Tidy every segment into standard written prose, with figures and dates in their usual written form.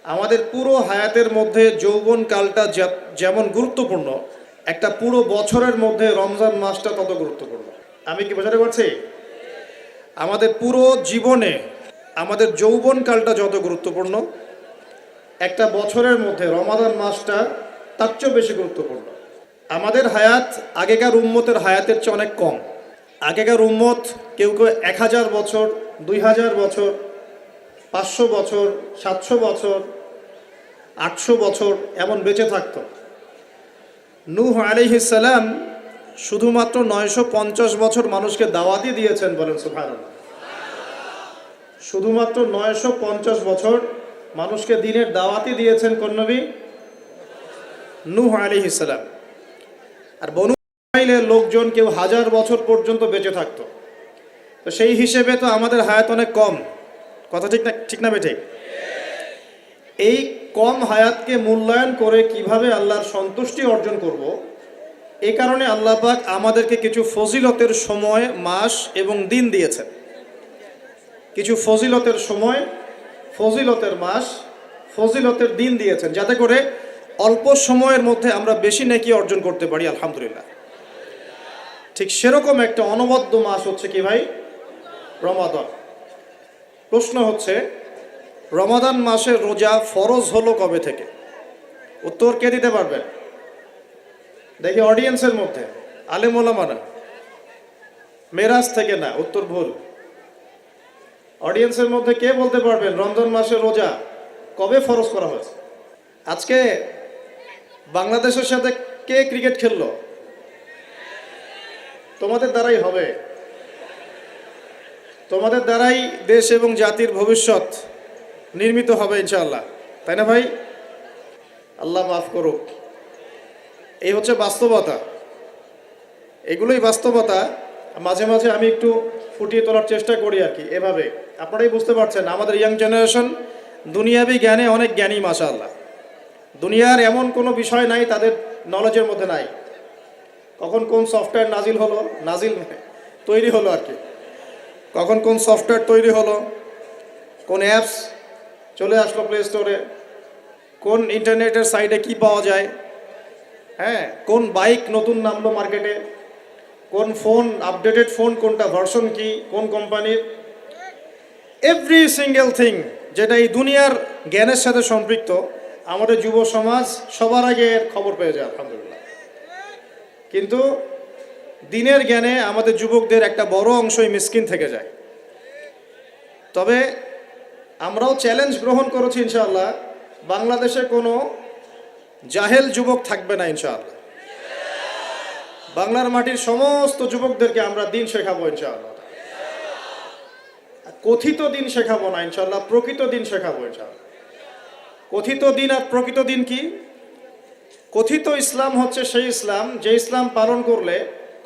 আমাদের পুরো হায়াতের মধ্যে যৌবনকালটা যেমন গুরুত্বপূর্ণ, একটা পুরো বছরের মধ্যে রমজান মাসটা তত গুরুত্বপূর্ণ। আমি কি বোঝাতে পারছি? আমাদের পুরো জীবনে আমাদের যৌবনকালটা যত গুরুত্বপূর্ণ, একটা বছরের মধ্যে রমাদান মাসটা তার চেয়েও বেশি গুরুত্বপূর্ণ। আমাদের হায়াত আগেকার উম্মতের হায়াতের চেয়ে অনেক কম। আগেকার উম্মত কেউ কেউ 1000 বছর, 2000 বছর, 500 বছর, 700 বছর, 800 বছর এমন বেঁচে থাকত। নূহ আলাইহিস সালাম শুধুমাত্র 950 বছর মানুষকে দাওয়াতই দিয়েছেন, বলেন সুবহানাল্লাহ। শুধুমাত্র 950 বছর মানুষকে দ্বীনের দাওয়াতই দিয়েছেন কোন নবী? নূহ আলাইহিস সালাম। আর বনু ইসরাইলের লোকজন কেউ 1000 বছর পর্যন্ত বেঁচে থাকতো। তো সেই হিসেবে তো আমাদের হায়াত অনেক কম। কথা ঠিক না? ঠিক না বেঠিক? এই কম হায়াতকে মূল্যায়ন করে কিভাবে আল্লাহর সন্তুষ্টি অর্জন করব, এই কারণে আল্লাহ পাক আমাদেরকে কিছু ফজিলতের সময়, মাস এবং দিন দিয়েছেন। কিছু ফজিলতের সময়, ফজিলতের মাস, ফজিলতের দিন দিয়েছেন, যাতে করে অল্প সময়ের মধ্যে আমরা বেশি নেকি অর্জন করতে পারি, আলহামদুলিল্লাহ। ঠিক সেরকম একটা অনবদ্য মাস হচ্ছে কি ভাই? রমাদান। প্রশ্ন হচ্ছে, রমাদান মাসের রোজা ফরজ হলো কবে থেকে? উত্তর কে দিতে পারবেন? দেখি অডিয়েন্সের মধ্যে। আলেম ওলামা না, মেরাজ থেকে না, উত্তর ভুল। অডিয়েন্সের মধ্যে কে বলতে পারবেন রমজান মাসের রোজা কবে ফরজ করা হয়েছে? আজকে বাংলাদেশের সাথে কে ক্রিকেট খেললো? তোমাদের দ্বারাই হবে। তোমাদের দ্বারাই দেশ এবং জাতির ভবিষ্যৎ নির্মিত হবে ইনশাআল্লাহ, তাই না ভাই? আল্লাহ মাফ করুক। এই হচ্ছে বাস্তবতা, এগুলোই বাস্তবতা। মাঝে মাঝে আমি একটু ফুটিয়ে তোলার চেষ্টা করি আর কি, এভাবে। আপনারাই বুঝতে পারছেন আমাদের ইয়াং জেনারেশন দুনিয়াবি জ্ঞানে অনেক জ্ঞানী, মাশাআল্লাহ। দুনিয়ার এমন কোনো বিষয় নাই তাদের নলেজের মধ্যে নাই। কখন কোন সফটওয়্যার নাজিল তৈরি হলো আর কি, কখন কোন সফটওয়্যার তৈরি হলো, কোন অ্যাপস চলে আসলো প্লে স্টোরে, কোন ইন্টারনেটের সাইটে কি পাওয়া যায়, হ্যাঁ, কোন বাইক নতুন নামলো মার্কেটে, কোন ফোন আপডেটেড ফোন কোনটা, ভার্সন কি, কোন কোম্পানির, এভরি সিঙ্গেল থিং যেটা এই দুনিয়ার জ্ঞানের সাথে সম্পৃক্ত, আমাদের যুব সমাজ সবার আগে এর খবর পেয়ে যায়, আলহামদুলিল্লাহ। কিন্তু দিনের জ্ঞানে আমাদের যুবকদের একটা বড় অংশই মিসকিন থেকে যায়। তবে আমরাও চ্যালেঞ্জ গ্রহণ করেছি ইনশাআল্লাহ, বাংলাদেশে কোনো জাহেল যুবক থাকবে না ইনশাআল্লাহ। বাংলার মাটির সমস্ত যুবকদেরকে আমরা দিন শেখাবো ইনশাআল্লাহ। কথিত দিন শেখাবো না ইনশাআল্লাহ, প্রকৃত দিন শেখাবো ইনশাআল্লাহ। কথিত দিন আর প্রকৃত দিন কি? কথিত ইসলাম হচ্ছে সেই ইসলাম যে ইসলাম পালন করলে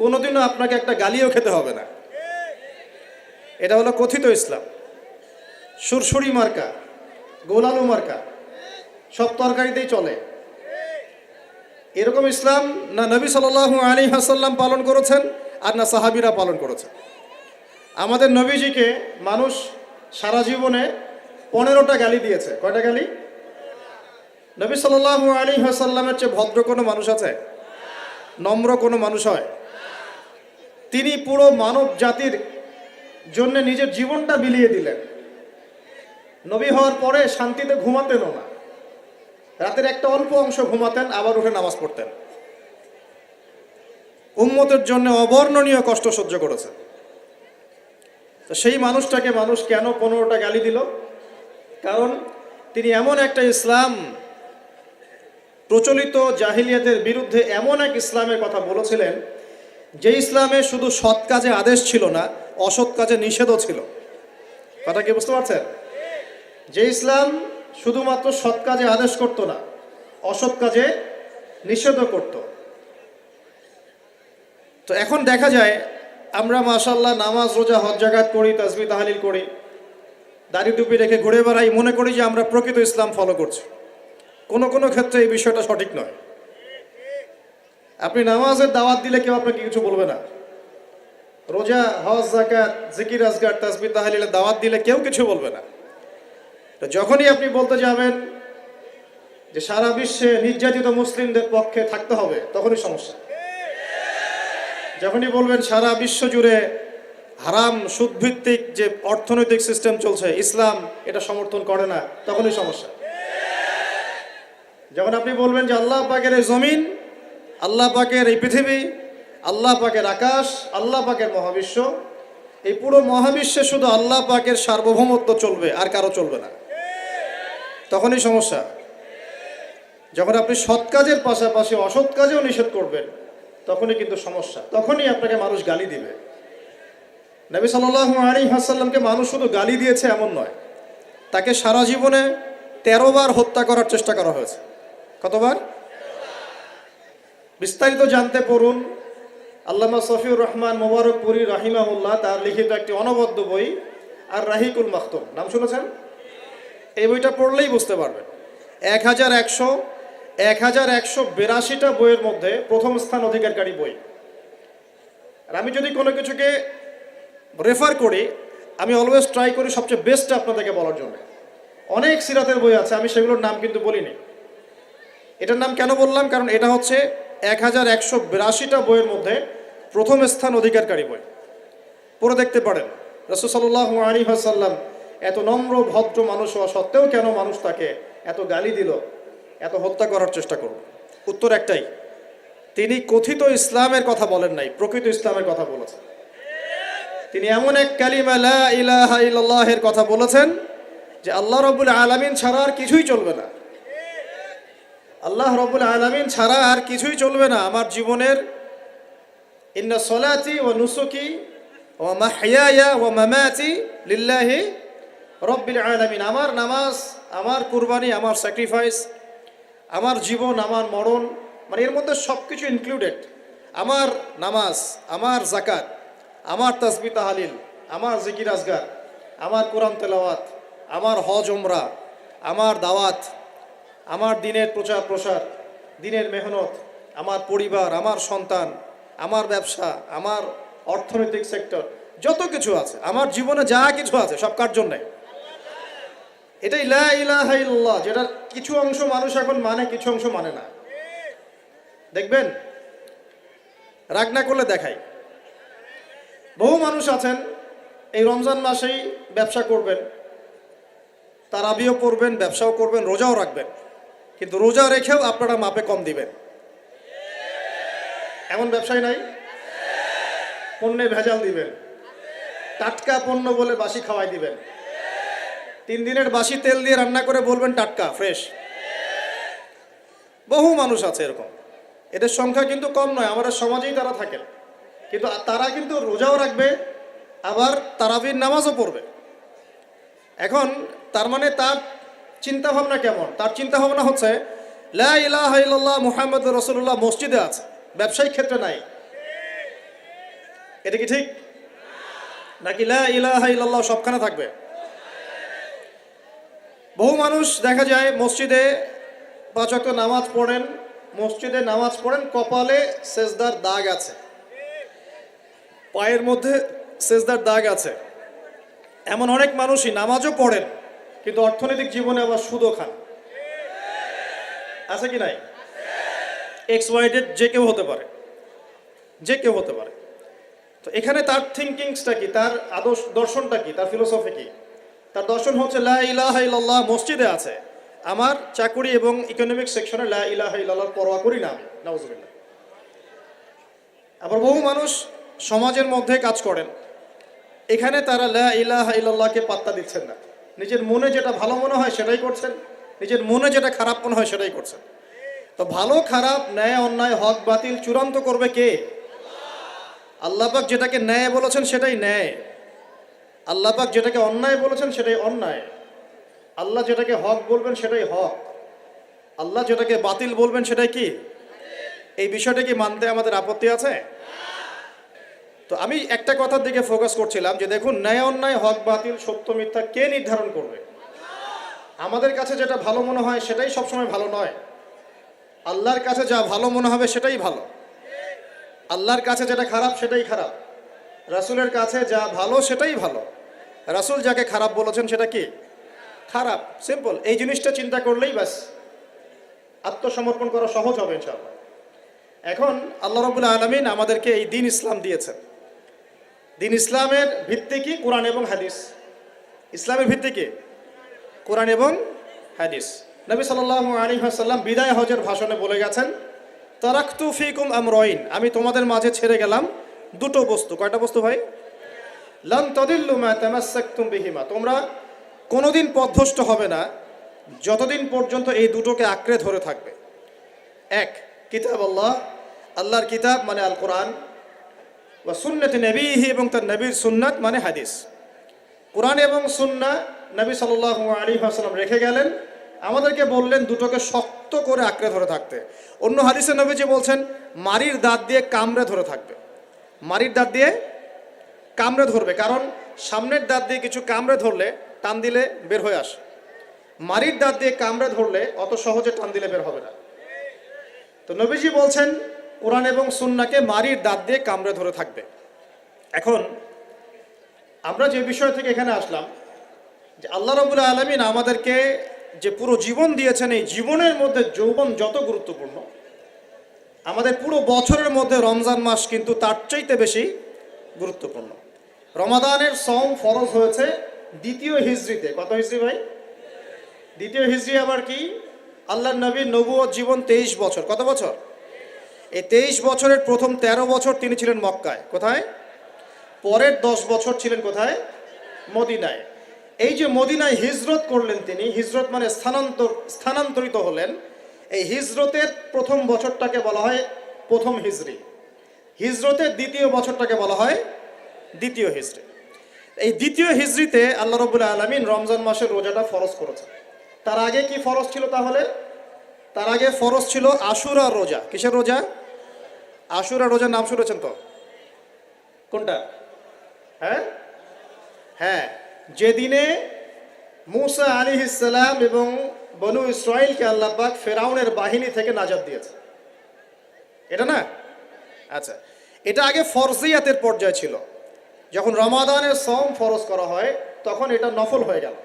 কোনোদিনও আপনাকে একটা গালিও খেতে হবে না, এটা হলো কথিত ইসলাম। সুরসুরি মার্কা, গোলালু মার্কা, সব তরকারিতেই চলে, এরকম ইসলাম না নবী সাল্লাল্লাহু আলাইহি ওয়াসাল্লাম পালন করেছেন আর না সাহাবীরা পালন করেছেন। আমাদের নবীজিকে মানুষ সারা জীবনে 15টা গালি দিয়েছে। কয়টা গালি? নবী সাল্লাল্লাহু আলাইহি ওয়াসাল্লামের চেয়ে ভদ্র কোনো মানুষ আছে? নম্র কোনো মানুষ হয়? তিনি পুরো মানব জাতির জন্য নিজের জীবনটা বিলিয়ে দিলেন। নবী হওয়ার পরে শান্তিতে ঘুমাতেনও না, রাতের একটা অল্প অংশ ঘুমাতেন, আবার উঠে নামাজ পড়তেন। উম্মতের জন্য অবর্ণনীয় কষ্ট সহ্য করেছেন। তো সেই মানুষটাকে মানুষ কেন 15টা গালি দিল? কারণ তিনি এমন একটা ইসলাম, প্রচলিত জাহিলিয়াতের বিরুদ্ধে এমন এক ইসলামের কথা বলেছিলেন, যে ইসলামে শুধু সৎ কাজে আদেশ ছিল না, অসৎ কাজে নিষেধও ছিল। কথা কি বুঝতে পারছেন? যে ইসলাম শুধুমাত্র সৎ কাজে আদেশ করতো না, অসৎ কাজে নিষেধও করত। তো এখন দেখা যায় আমরা মাশাআল্লাহ নামাজ, রোজা, হজ, যাকাত করি, তাসবিহ তাহলিল করি, দাড়ি টুপি রেখে ঘুরে বেড়াই, মনে করি যে আমরা প্রকৃত ইসলাম ফলো করছি। কোনো কোনো ক্ষেত্রে এই বিষয়টা সঠিক নয়। আপনি নামাজের দাওয়াত দিলে কেউ আপনাকে কিছু বলবে না, রোজা, হজ, যাকাত, জিকির, আজকার, তাসবিহ তাহলিলের দাওয়াত দিলে কেউ কিছু বলবে না। তো যখনই আপনি বলতে যাবেন যে সারা বিশ্বে নির্যাতিত মুসলিমদের পক্ষে থাকতে হবে, তখনই সমস্যা। যখনই বলবেন সারা বিশ্ব জুড়ে হারাম সুদভিত্তিক যে অর্থনৈতিক সিস্টেম চলছে, ইসলাম এটা সমর্থন করে না, তখনই সমস্যা। যখন আপনি বলবেন যে আল্লাহ পাকের এই জমিন, আল্লাহ পাকের এই পৃথিবী, আল্লাহ পাকের আকাশ, আল্লাহ পাকের মহাবিশ্ব, এই পুরো মহাবিশ্বে শুধু আল্লাহ পাকের সার্বভৌমত্ব চলবে, আর কারো চলবে না, তখনই সমস্যা। যখন আপনি সৎ কাজের পাশাপাশি অসৎ কাজেও নিষেধ করবেন, তখনই কিন্তু সমস্যা, তখনই আপনাকে মানুষ গালি দিবে। নবী সাল্লাল্লাহু আলাইহি ওয়াসাল্লামকে মানুষ শুধু গালি দিয়েছে এমন নয়, তাকে সারা জীবনে 13 বার হত্যা করার চেষ্টা করা হয়েছে। কতবার? বিস্তারিত জানতে পড়ুন আল্লামা সফিউর রহমান মোবারকপুরী রাহিমাহুল্লাহ তার লিখিত একটি অনবদ্য বই আর রাহিকুল মাখতুম, নাম শুনেছেন? এই বইটা পড়লেই বুঝতে পারবেন। 1182টা বইয়ের মধ্যে প্রথম স্থান অধিকারী বই। আর আমি যদি কোনো কিছুকে রেফার করি, আমি অলওয়েজ ট্রাই করি সবচেয়ে বেস্ট আপনাদেরকে বলার জন্য। অনেক সিরাতের বই আছে, আমি সেগুলোর নাম কিন্তু বলিনি। এটার নাম কেন বললাম? কারণ এটা হচ্ছে 1182টা বইয়ের মধ্যে প্রথম স্থান অধিকারী বই। পড়ে দেখতে পারেন রাসূল সাল্লাল্লাহু আলাইহি ওয়াসাল্লাম এত নম্র ভদ্র মানুষ হওয়া সত্ত্বেও কেন মানুষ তাকে এত গালি দিল, এত হত্যা করার চেষ্টা করল। উত্তর একটাই, তিনি কথিত ইসলামের কথা বলেন নাই, প্রকৃত ইসলামের কথা বলেছেন। তিনি এমন এক কালিমা লা ইলাহা ইল্লাল্লাহের কথা বলেছেন যে আল্লাহ রাব্বুল আলামিন ছাড়া আর কিছুই চলবে না। আল্লাহ রাব্বুল আলামিন ছাড়া আর কিছুই চলবে না। আমার জীবনের ইন্না সলাতি ওয়া নুসুকি ওয়া মাহইয়ায়া ওয়া মামাতি লিল্লাহি রাব্বিল আলামিন, আমার নামাজ, আমার কুরবানি, আমার স্যাক্রিফাইস, আমার জীবন, আমার মরণ, মানে এর মধ্যে সব কিছু ইনক্লুডেড। আমার নামাজ, আমার যাকাত, আমার তাসবিহ তাহলিল, আমার জিকির আজগার, আমার কোরআন তেলাওয়াত, আমার হজ উমরা, আমার দাওয়াত, আমার দিনের প্রচার প্রসার, দিনের মেহনত, আমার পরিবার, আমার সন্তান, আমার ব্যবসা, আমার অর্থনৈতিক সেক্টর, যত কিছু আছে, আমার জীবনে যা কিছু আছে সব কার জন্যে? এটাই লা ইলাহা ইল্লাল্লাহ, যেটা কিছু অংশ মানুষ এখন মানে, কিছু অংশ মানে না। দেখবেন, রাগ না করলে দেখাই। বহু মানুষ আছেন এই রমজান মাসেই ব্যবসা করবেন, তারাবিও পড়বেন, ব্যবসাও করবেন, রোজাও রাখবেন, কিন্তু রোজা রেখেও আপনারা মাপে কম দিবেন। এমন ব্যবসায় নাই? পণ্যে ভেজাল দিবেন, টাটকা পণ্য বলে বাসি খাওয়াই দিবেন, 3 দিনের বাসি তেল দিয়ে রান্না করে বলবেন টাটকা ফ্রেশ। বহু মানুষ আছে এরকম, এদের সংখ্যা কিন্তু কম নয়, আমাদের সমাজেই তারা থাকেন, কিন্তু তারা কিন্তু রোজাও রাখবে, আবার তারাবির নামাজও পড়বে। এখন তার মানে তার চিন্তা ভাবনা কেমন? তার চিন্তা ভাবনা হচ্ছে লা ইলাহা ইল্লাল্লাহ মুহাম্মাদুর রাসূলুল্লাহ মসজিদে আছে, ব্যবসায়িক ক্ষেত্রে নাই। এটা কি ঠিক? নাকি লা ইলাহা ইল্লাল্লাহ সবখানে থাকবে? বহু মানুষ দেখা যায় মসজিদে 5 ওয়াক্ত নামাজ পড়েন, মসজিদে নামাজ পড়েন, কপালে সেজদার দাগ আছে, পায়ের মধ্যে সেজদার দাগ আছে। এমন অনেক মানুষই নামাজও পড়েন, কিন্তু অর্থনৈতিক জীবনে আবার সুদও খান। আছে কি নাই? XYZ যে কেউ হতে পারে, যে কেউ হতে পারে। তো এখানে তার থিঙ্কিংসটা কি, তার আদর্শ দর্শনটা কি, তার ফিলোসফি কি? তার দর্শন হচ্ছে লা ইলাহা ইল্লাল্লাহ মসজিদে আছে, আমার চাকুরি এবং ইকোনমিক সেকশনে লা ইলাহা ইল্লাল্লাহ পরোয়া করি না আমি, নাউজুবিল্লাহ। আবার বহু মানুষ সমাজের মধ্যে কাজ করেন, এখানে তারা লা ইলাহা ইল্লাল্লাহকে পাত্তা দিচ্ছেন না, নিজের মনে যেটা ভালো মনে হয় সেটাই করছেন, নিজের মনে যেটা খারাপ মনে হয় সেটাই করছেন। তো ভালো খারাপ, ন্যায় অন্যায়, হক বাতিল চূড়ান্ত করবে কে? আল্লাহ পাক যেটাকে ন্যায় বলেছেন সেটাই ন্যায়, আল্লাহ পাক যেটাকে অন্যায় বলেছেন সেটাই অন্যায়, আল্লাহ যেটাকে হক বলবেন সেটাই হক, আল্লাহ যেটাকে বাতিল বলবেন সেটাই কি? এই বিষয়টা কি মানতে আমাদের আপত্তি আছে? তো আমি একটা কথার দিকে ফোকাস করছিলাম যে দেখুন, ন্যায় অন্যায়, হক বাতিল, সত্য মিথ্যা কে নির্ধারণ করবে? আমাদের কাছে যেটা ভালো মনে হয় সেটাই সবসময় ভালো নয়, আল্লাহর কাছে যা ভালো মনে হবে সেটাই ভালো, আল্লাহর কাছে যেটা খারাপ সেটাই খারাপ, রাসূলের কাছে যা ভালো সেটাই ভালো, রাসূল যাকে খারাপ বলেছেন সেটা কি? খারাপ। সিম্পল, এই জিনিসটা চিন্তা করলেই ব্যাস আত্মসমর্পণ করা সহজ হবে ইনশাআল্লাহ। এখন আল্লাহ রাব্বুল আলামিন আমাদেরকে এই দিন ইসলাম দিয়েছেন। দিন ইসলামের ভিত্তি কি? কোরআন এবং হাদিস। ইসলামের ভিত্তি কি? কোরআন এবং হাদিস। নবী সাল্লাল্লাহু আলাইহি ওয়াসাল্লাম বিদায় হজের ভাষণে বলে গেছেন, তারাকতু ফিকুম আমরাইন, আমি তোমাদের মাঝে ছেড়ে গেলাম দুটো বস্তু। কয়টা বস্তু ভাই? লান তাদিল্লু মা তামাসসাকতুম বিহিমা, তোমরা কোনোদিন পথভ্রষ্ট হবে না যতদিন পর্যন্ত এই দুটোকে আঁকড়ে ধরে থাকবে। এক, কিতাব আল্লাহ, আল্লাহর কিতাব মানে আল কোরআন, ওয়া সুন্নতি নবীহি, এবং তার নবীর সুন্নাত মানে হাদিস। কোরআন এবং সুন্নাহ নবী সাল্লাল্লাহু আলাইহি ওয়াসাল্লাম রেখে গেলেন, আমাদেরকে বললেন দুটোকে শক্ত করে আঁকড়ে ধরে থাকতে। অন্য হাদিসে নবীজি বলছেন মারির দাঁত দিয়ে কামড়ে ধরে থাকবে। মারির দাঁত দিয়ে কামড়ে ধরবে, কারণ সামনের দাঁত দিয়ে কিছু কামড়ে ধরলে টান দিলে বের হয়ে আসে, মারির দাঁত দিয়ে কামড়ে ধরলে অত সহজে টান দিলে বের হবে না। তো নবীজি বলছেন কোরআন এবং সুন্নাহকে মারির দাঁত দিয়ে কামড়ে ধরে থাকবে। এখন আমরা যে বিষয় থেকে এখানে আসলাম, যে আল্লাহ রাব্বুল আলামিন আমাদেরকে যে পুরো জীবন দিয়েছেন, এই জীবনের মধ্যে যৌবন যত গুরুত্বপূর্ণ, আমাদের পুরো বছরের মধ্যে রমজান মাস কিন্তু তার চাইতে বেশি গুরুত্বপূর্ণ। রমাদানের সওম ফরজ হয়েছে দ্বিতীয় হিজরিতে। কত হিজরি ভাই? দ্বিতীয় হিজরি আবার কি? আল্লাহর নবীর নবুয়ত জীবন 23 বছর। কত বছর? এই 23 বছরের প্রথম 13 বছর তিনি ছিলেন মক্কায়। কোথায়? পরের 10 বছর ছিলেন কোথায়? মদিনায়। এই যে মদিনায় হিজরত করলেন তিনি, হিজরত মানে স্থানান্তরিত হলেন, এই হিজরতের প্রথম বছরটাকে বলা হয় প্রথম হিজরি, হিজরতের দ্বিতীয় বছরটাকে বলা হয় দ্বিতীয় হিজরি। এই দ্বিতীয় হিজরিতে আল্লাহ রাব্বুল আলামিন রমজান মাসের রোজাটা ফরজ করেছেন। তার আগে কি ফরজ ছিল তাহলে? তার আগে ফরজ ছিল আশুরার রোজা। কিসের রোজা? আশুরা রোজার নাম শুনেছেন তো? কোনটা? হ্যাঁ হ্যাঁ, যেদিনে মূসা আলাইহিস সালাম এবং বনু ইসরাইলকে আল্লাহ পাক ফেরাউনের বাহিনী থেকে নাজাত দিয়েছে, এটা না? আচ্ছা, এটা আগে ফরজিয়াতের পর্যায়ে ছিল। যখন রমাদানের সওম ফরজ করা হয় তখন এটা নফল হয়ে গেল,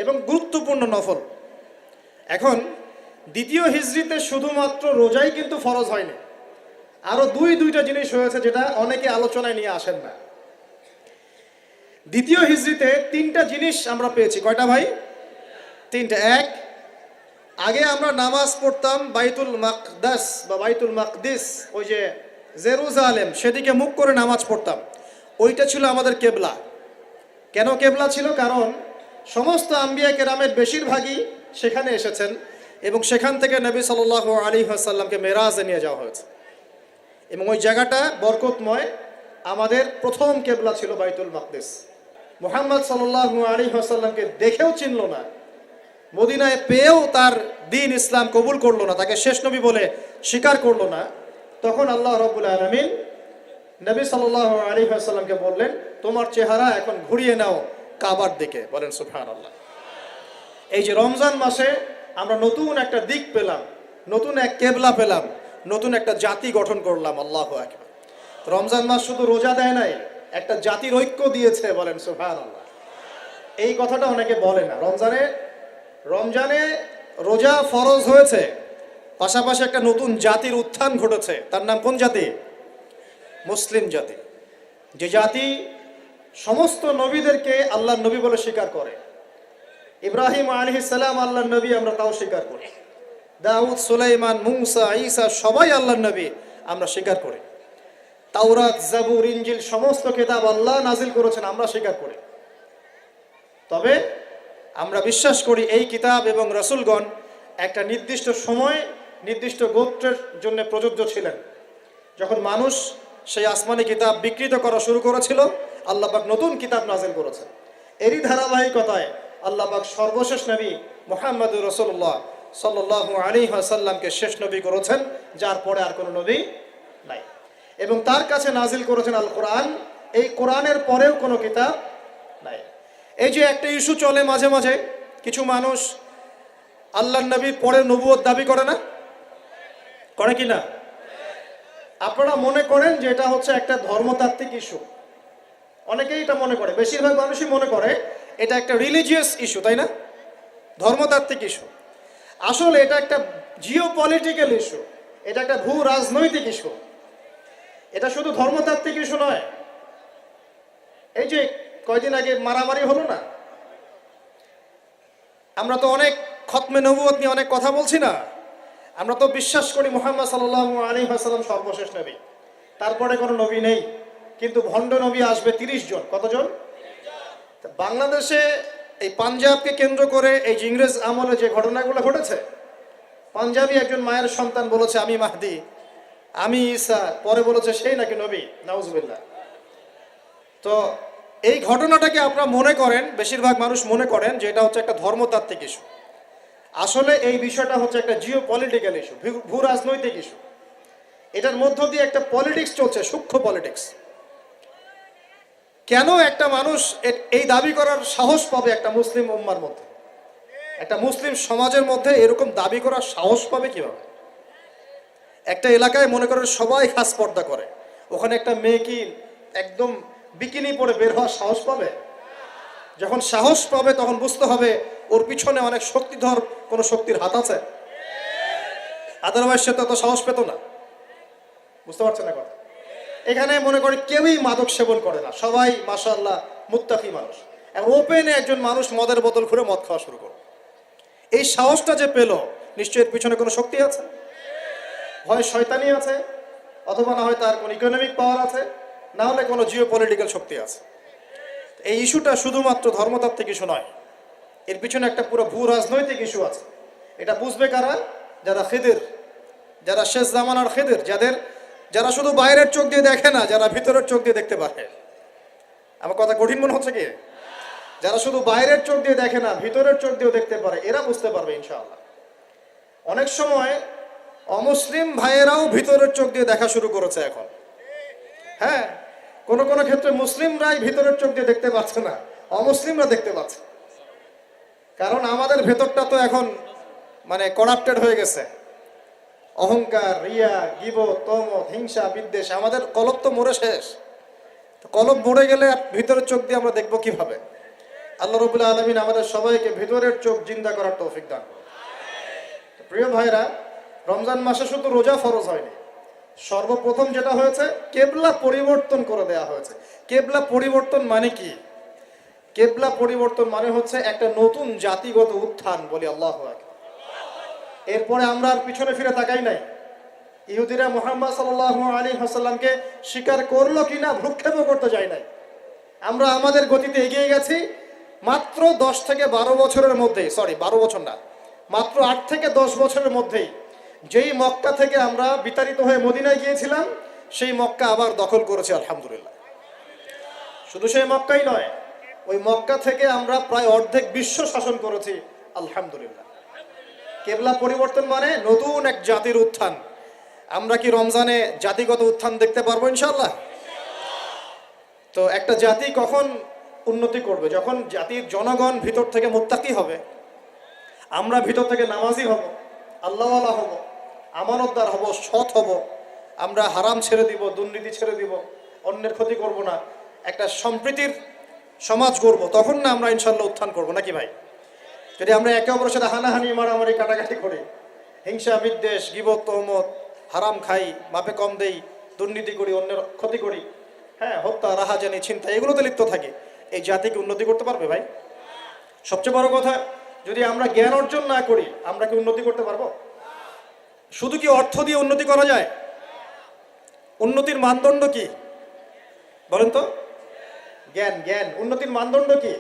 এবং গুরুত্বপূর্ণ নফল। এখন দ্বিতীয় হিজরিতে শুধুমাত্র রোজাই কিন্তু ফরজ হয়নি, আরো দুইটা জিনিস হয়েছে যেটা অনেকে আলোচনায় নিয়ে আসেন না। দ্বিতীয় হিজরিতে 3টা জিনিস আমরা পেয়েছি। কয়টা ভাই? 3টা। এক, আগে আমরা নামাজ পড়তাম বাইতুল মাকদাস বা বাইতুল মাকদিস, ওই যে জেরুজালেম, সেদিকে মুখ করে নামাজ পড়তাম। ওইটা ছিল আমাদের কেবলা। কেন কেবলা ছিল? কারণ সমস্ত আম্বিয়া কেরামের বেশিরভাগই সেখানে এসেছেন, এবং সেখান থেকে নবী সাল্লাল্লাহু আলাইহি ওয়াসাল্লামকে মেরাজে নিয়ে যাওয়া হয়েছে, এবং ওই জায়গাটা বরকতময়। আমাদের প্রথম কেবলা ছিল বাইতুল মাকদিস। মুহাম্মদ সাল্লাল্লাহু আলাইহি ওয়াসাল্লামকে দেখেও চিনল না, মদিনায় পেয়েও তার দ্বীন ইসলাম কবুল করলো না, তাকে শেষ নবী বলে স্বীকার করলো না। তখন আল্লাহ রাব্বুল আলামিন নবী সাল্লাল্লাহু আলাইহি ওয়াসাল্লামকে বললেন, তোমার চেহারা এখন ঘুরিয়ে নাও কাবার দিকে। বলেন সুবহানাল্লাহ। এই যে রমজান মাসে আমরা নতুন একটা দিক পেলাম, নতুন এক কেবলা পেলাম, নতুন একটা জাতি গঠন করলাম। আল্লাহু আকবার। রমজান মাস শুধু রোজা দেয় নাই, একটা জাতির ঐক্য দিয়েছে। বলেন সুবহানাল্লাহ। এই কথাটা অনেকে বলে না। রমজানে রোজা ফরজ হয়েছে, পাশাপাশি একটা নতুন জাতির উত্থান ঘটেছে। তার নাম কোন জাতি? মুসলিম জাতি। যে জাতি সমস্ত নবীদেরকে আল্লাহর নবী বলে স্বীকার করে। ইব্রাহিম আলাইহিস সালাম আল্লাহর নবী, আমরা তাও স্বীকার করি। দাউদ, সুলাইমান, মুসা, ঈসা সবাই আল্লাহর নবী, আমরা স্বীকার করি। তাওরাত, জাবুর, ইনজিল সমস্ত কিতাব আল্লাহ নাজিল করেছেন, আমরা স্বীকার করি। তবে আমরা বিশ্বাস করি এই কিতাব এবং রাসূলগণ একটা নির্দিষ্ট সময়, নির্দিষ্ট গোত্রের জন্য প্রযোজ্য ছিলেন। যখন মানুষ সেই আসমানি কিতাব বিকৃত করা শুরু করেছিল, আল্লাহ পাক নতুন কিতাব নাজিল করেছেন। এরই ধারাবাহিকতায় আল্লাহ পাক সর্বশেষ নবী মুহাম্মদুর রাসূলুল্লাহ সাল্লাল্লাহু আলাইহি ওয়াসাল্লামকে শেষ নবী করেছেন, যার পরে আর কোনো নবী নাই, এবং তার কাছে নাজিল করেছেন আল কোরআন। এই কোরআনের পরেও কোনো কিতাব নাই। এই যে একটা ইস্যু চলে মাঝে মাঝে, কিছু মানুষ আল্লাহর নবীর পরে নবুয়ত দাবি করে না? করে কি না? আপনারা মনে করেন যে এটা হচ্ছে একটা ধর্মতাত্ত্বিক ইস্যু। অনেকেই এটা মনে করে, বেশিরভাগ মানুষই মনে করে এটা একটা রিলিজিয়াস ইস্যু, তাই না? ধর্মতাত্ত্বিক ইস্যু। আসলে এটা একটা জিও পলিটিক্যাল ইস্যু, এটা একটা ভূ রাজনৈতিক ইস্যু, এটা শুধু ধর্মতাত্ত্বিক ইস্যু নয়। এই যে কয়দিন আগে মারামারি হলো না, আমরা তো অনেক খতমে নবুয়ত নিয়ে অনেক কথা বলছি না, আমরা তো বিশ্বাস করি মুহাম্মদ সাল্লাল্লাহু আলাইহি ওয়াসাল্লাম সর্বশেষ নবী, তারপরে কোনো নবী নেই, কিন্তু ভণ্ড নবী আসবে 30 জন। কতজন? বাংলাদেশে এই পাঞ্জাবকে কেন্দ্র করে এই যে ইংরেজ আমলে যে ঘটনাগুলো ঘটেছে, পাঞ্জাবি একজন মায়ের সন্তান বলেছে আমি মাহদি, আমি ঈসা, পরে বলেছে সেই নাকি নবী, নাউজুবিল্লাহ। তো এই ঘটনাটাকে আপনারা মনে করেন, বেশিরভাগ মানুষ মনে করেন যে এটা হচ্ছে একটা ধর্মতাত্ত্বিক ইস্যু। আসলে এই বিষয়টা হচ্ছে একটা জিও পলিটিক্যাল ইস্যু, ভূ রাজনৈতিক ইস্যু। এটার মধ্য দিয়ে একটা পলিটিক্স চলছে, সূক্ষ্ম পলিটিক্স। কেন একটা মানুষ এই দাবি করার সাহস পাবে একটা মুসলিম উম্মার মধ্যে, একটা মুসলিম সমাজের মধ্যে এরকম দাবি করার সাহস পাবে কিভাবে? একটা এলাকায় মনে করেন সবাই খাস পর্দা করে, ওখানে একটা মেয়ে কি একদম বিকিনি পরে বের হওয়ার সাহস পাবে? যখন সাহস পাবে তখন বুঝতে হবে ওর পিছনে অনেক শক্তিধর কোনো শক্তির হাত আছে, আদারওয়াইজ সে তো সাহস পেত না। বুঝতে পারছেন না কথা? এখানে মনে করি কেউই মাদক সেবন করে না, সবাই মাশাআল্লাহ মুত্তাকি মানুষ। এবং ওপেনে একজন মানুষ মদের বোতল খুলে মদ খাওয়া শুরু করল, এই সাহসটা যে পেল, নিশ্চয়ই এর পিছনে কোনো শক্তি আছে, হয় শয়তানি আছে, অথবা না হয় তার কোনো ইকোনমিক পাওয়ার আছে, না হলে কোনো জিও পলিটিক্যাল শক্তি আছে। এই ইস্যুটা শুধুমাত্র ধর্মতাত্ত্বিক ইস্যু নয়, এর পিছনে একটা পুরো ভূ রাজনৈতিক ইস্যু আছে। এটা বুঝবে কারা? যারা খিদির, যারা শেষ জামানার খিদির, যারা শুধু বাইরের চোখ দিয়ে দেখে না, যারা ভিতরের চোখ দিয়ে দেখতে পারে। আমার কথা কঠিন মনে হচ্ছে কি? যারা শুধু বাইরের চোখ দিয়ে দেখে না, ভিতরের চোখ দিয়েও দেখতে পারে, এরা বুঝতে পারবে ইনশাআল্লাহ। অনেক সময় অমুসলিম ভাইয়েরাও ভিতরের চোখ দিয়ে দেখা শুরু করেছে এখন। হ্যাঁ, কোনো কোনো ক্ষেত্রে মুসলিমরাই ভিতরের চোখ দিয়ে দেখতে পাচ্ছে না, অমুসলিমরা দেখতে পাচ্ছে। কারণ আমাদের ভেতরটা তো এখন মানে করাপ্টেড হয়ে গেছে। অহংকার, রিয়া, গীবত, তমত, হিংসা, বিদ্বেষ, আমাদের কলব তো মরে শেষ। কলব মরে গেলে ভিতরের চোখ দিয়ে আমরা দেখবো কিভাবে? আল্লাহ রাব্বুল আলামিন আমাদের সবাইকে ভিতরের চোখ জিন্দা করার তৌফিক দান করুন। প্রিয় ভাইরা, রমজান মাসে শুধু রোজা ফরজ হয়নি, সর্বপ্রথম যেটা হয়েছে কেবলা পরিবর্তন করে দেয়া হয়েছে। কেবলা পরিবর্তন মানে কি? কেবলা পরিবর্তন মানে হচ্ছে একটা নতুন জাতিগত উত্থান, বলি আল্লাহু আকবার। এরপরে আমরা আর পিছনে ফিরে তাকাই নাই। ইহুদিরা মুহাম্মদ সাল্লাল্লাহু আলাইহি ওয়াসাল্লামকে স্বীকার করলো কিনা ভ্রুক্ষেপও করতে যায় নাই। আমরা আমাদের গতিতে এগিয়ে গেছি। মাত্র 10 থেকে 12 বছরের মধ্যেই, 12 বছর না, মাত্র 8 থেকে 10 বছরের মধ্যেই যেই মক্কা থেকে আমরা বিতাড়িত হয়ে মদিনায় গিয়েছিলাম, সেই মক্কা আবার দখল করেছে আলহামদুলিল্লাহ। শুধু সেই মক্কাই নয়, ওই মক্কা থেকে আমরা প্রায় অর্ধেক বিশ্ব শাসন করেছি আলহামদুলিল্লাহ। কেবলা পরিবর্তন মানে নতুন এক জাতির উত্থান। আমরা কি রমজানে জাতিগত উত্থান দেখতে পারবো ইনশাআল্লাহ? তো একটা জাতি কখন উন্নতি করবে? যখন জাতির জনগণ ভিতর থেকে মুত্তাকি হবে, আমরা ভিতর থেকে নামাজি হব, আল্লাহওয়ালা হব, আমানতদার হব, সৎ হব, আমরা হারাম ছেড়ে দিব, দুর্নীতি ছেড়ে দিব, অন্যের ক্ষতি করব না, একটা সম্প্রীতির সমাজ গড়ব, তখন না আমরা ইনশাআল্লাহ উত্থান করব, নাকি ভাই? যদি আমরা একে অপরের সাথে হানাহানি, মারামারি, কাটাকাটি করি, হিংসা, বিদ্বেষ, গীবত, তহমত, হারাম খাই, মাপে কম দেই, দুর্নীতি করি, অন্যের ক্ষতি করি, হ্যাঁ, হত্যা, রাহাজানি, ছিনতাই, এগুলোতে লিপ্ত থাকি, এই জাতিকে উন্নতি করতে পারবে ভাই? সবচেয়ে বড় কথা, যদি আমরা জ্ঞান অর্জন না করি, আমরা কি উন্নতি করতে পারবো? শুধু কি অর্থ দিয়ে উন্নতি করা যায়? উন্নতির মানদণ্ড কি বলেন তো? জ্ঞান। জ্ঞান উন্নতির মানদণ্ড কি?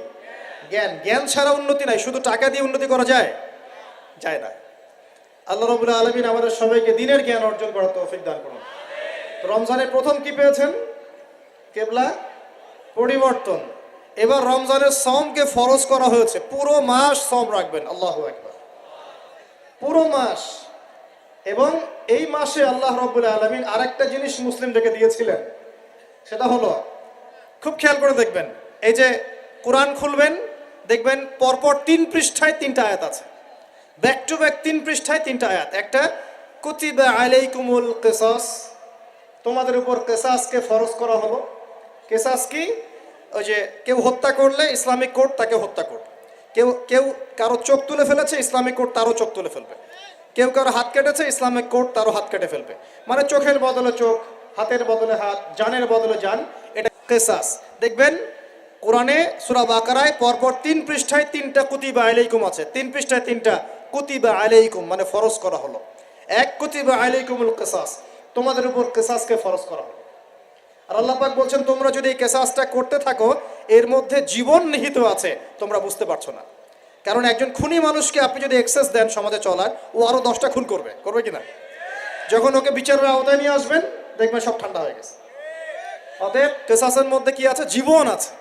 জ্ঞান। জ্ঞান ছাড়া উন্নতি নাই। শুধু টাকা দিয়ে উন্নতি করা যায়? যায় না। আল্লাহ রাব্বুল আলামিন আমাদের সবাইকে দ্বীনের জ্ঞান অর্জন করার তৌফিক দান করুন। রমজানের প্রথম কি পেয়েছেন? কেবলা পরিবর্তন। এবার রমজানের সওমকে ফরজ করা হয়েছে, পুরো মাস সওম রাখবেন। আল্লাহু আকবার, পুরো মাস। এবং এই মাসে আল্লাহ রাব্বুল আলামিন আরেকটা জিনিস মুসলিমদেরকে দিয়েছিলেন, সেটা হলো, খুব খেয়াল করে দেখবেন, এই যে কোরআন খুলবেন, দেখবেন পরপর 3 পৃষ্ঠায় 3টা আয়াত আছে, ব্যাক টু ব্যাক 3 পৃষ্ঠায় 3টা আয়াত। একটা কুতিবা আলাইকুমুল কিসাস, তোমাদের উপর কিসাসকে ফরজ করা হলো। কিসাস কি? ওই যে কেউ হত্যা করলে ইসলামিক কোর্ট তাকে হত্যা করবে। কেউ কেউ কারো চোখ তুলে ফেলেছে, ইসলামিক কোর্ট তারও চোখ তুলে ফেলবে। কেউ কারো হাত কেটেছে, ইসলামিক কোর্ট তারও হাত কেটে ফেলবে। মানে চোখের বদলে চোখ, হাতের বদলে হাত, জানের বদলে জান, এটা কিসাস। দেখবেন কোরআনে সূরা বাকারায় পরপর 3 পৃষ্ঠায় 3টা কুতিবা আলাইকুম আছে। 3 পৃষ্ঠায় 3টা কুতিবা আলাইকুম, মানে ফরজ করা হলো। এক কুতিবা আলাইকুমুল কিসাস, তোমাদের উপর কিসাসকে ফরজ করা হলো। আর আল্লাহ পাক বলছেন তোমরা যদি এই কিসাসটা করতে থাকো, এর মধ্যে জীবন নিহিত আছে, তোমরা বুঝতে পারছো না। কারণ একজন খুনি মানুষকে আপনি যদি এক্সেস দেন সমাজে চলার, ও আরো 10টা খুন করবে, করবে কিনা? যখন ওকে বিচারের আওতায় নিয়ে আসবেন, দেখবেন সব ঠান্ডা হয়ে গেছে। অতএব কিসাসের মধ্যে কি আছে? জীবন আছে,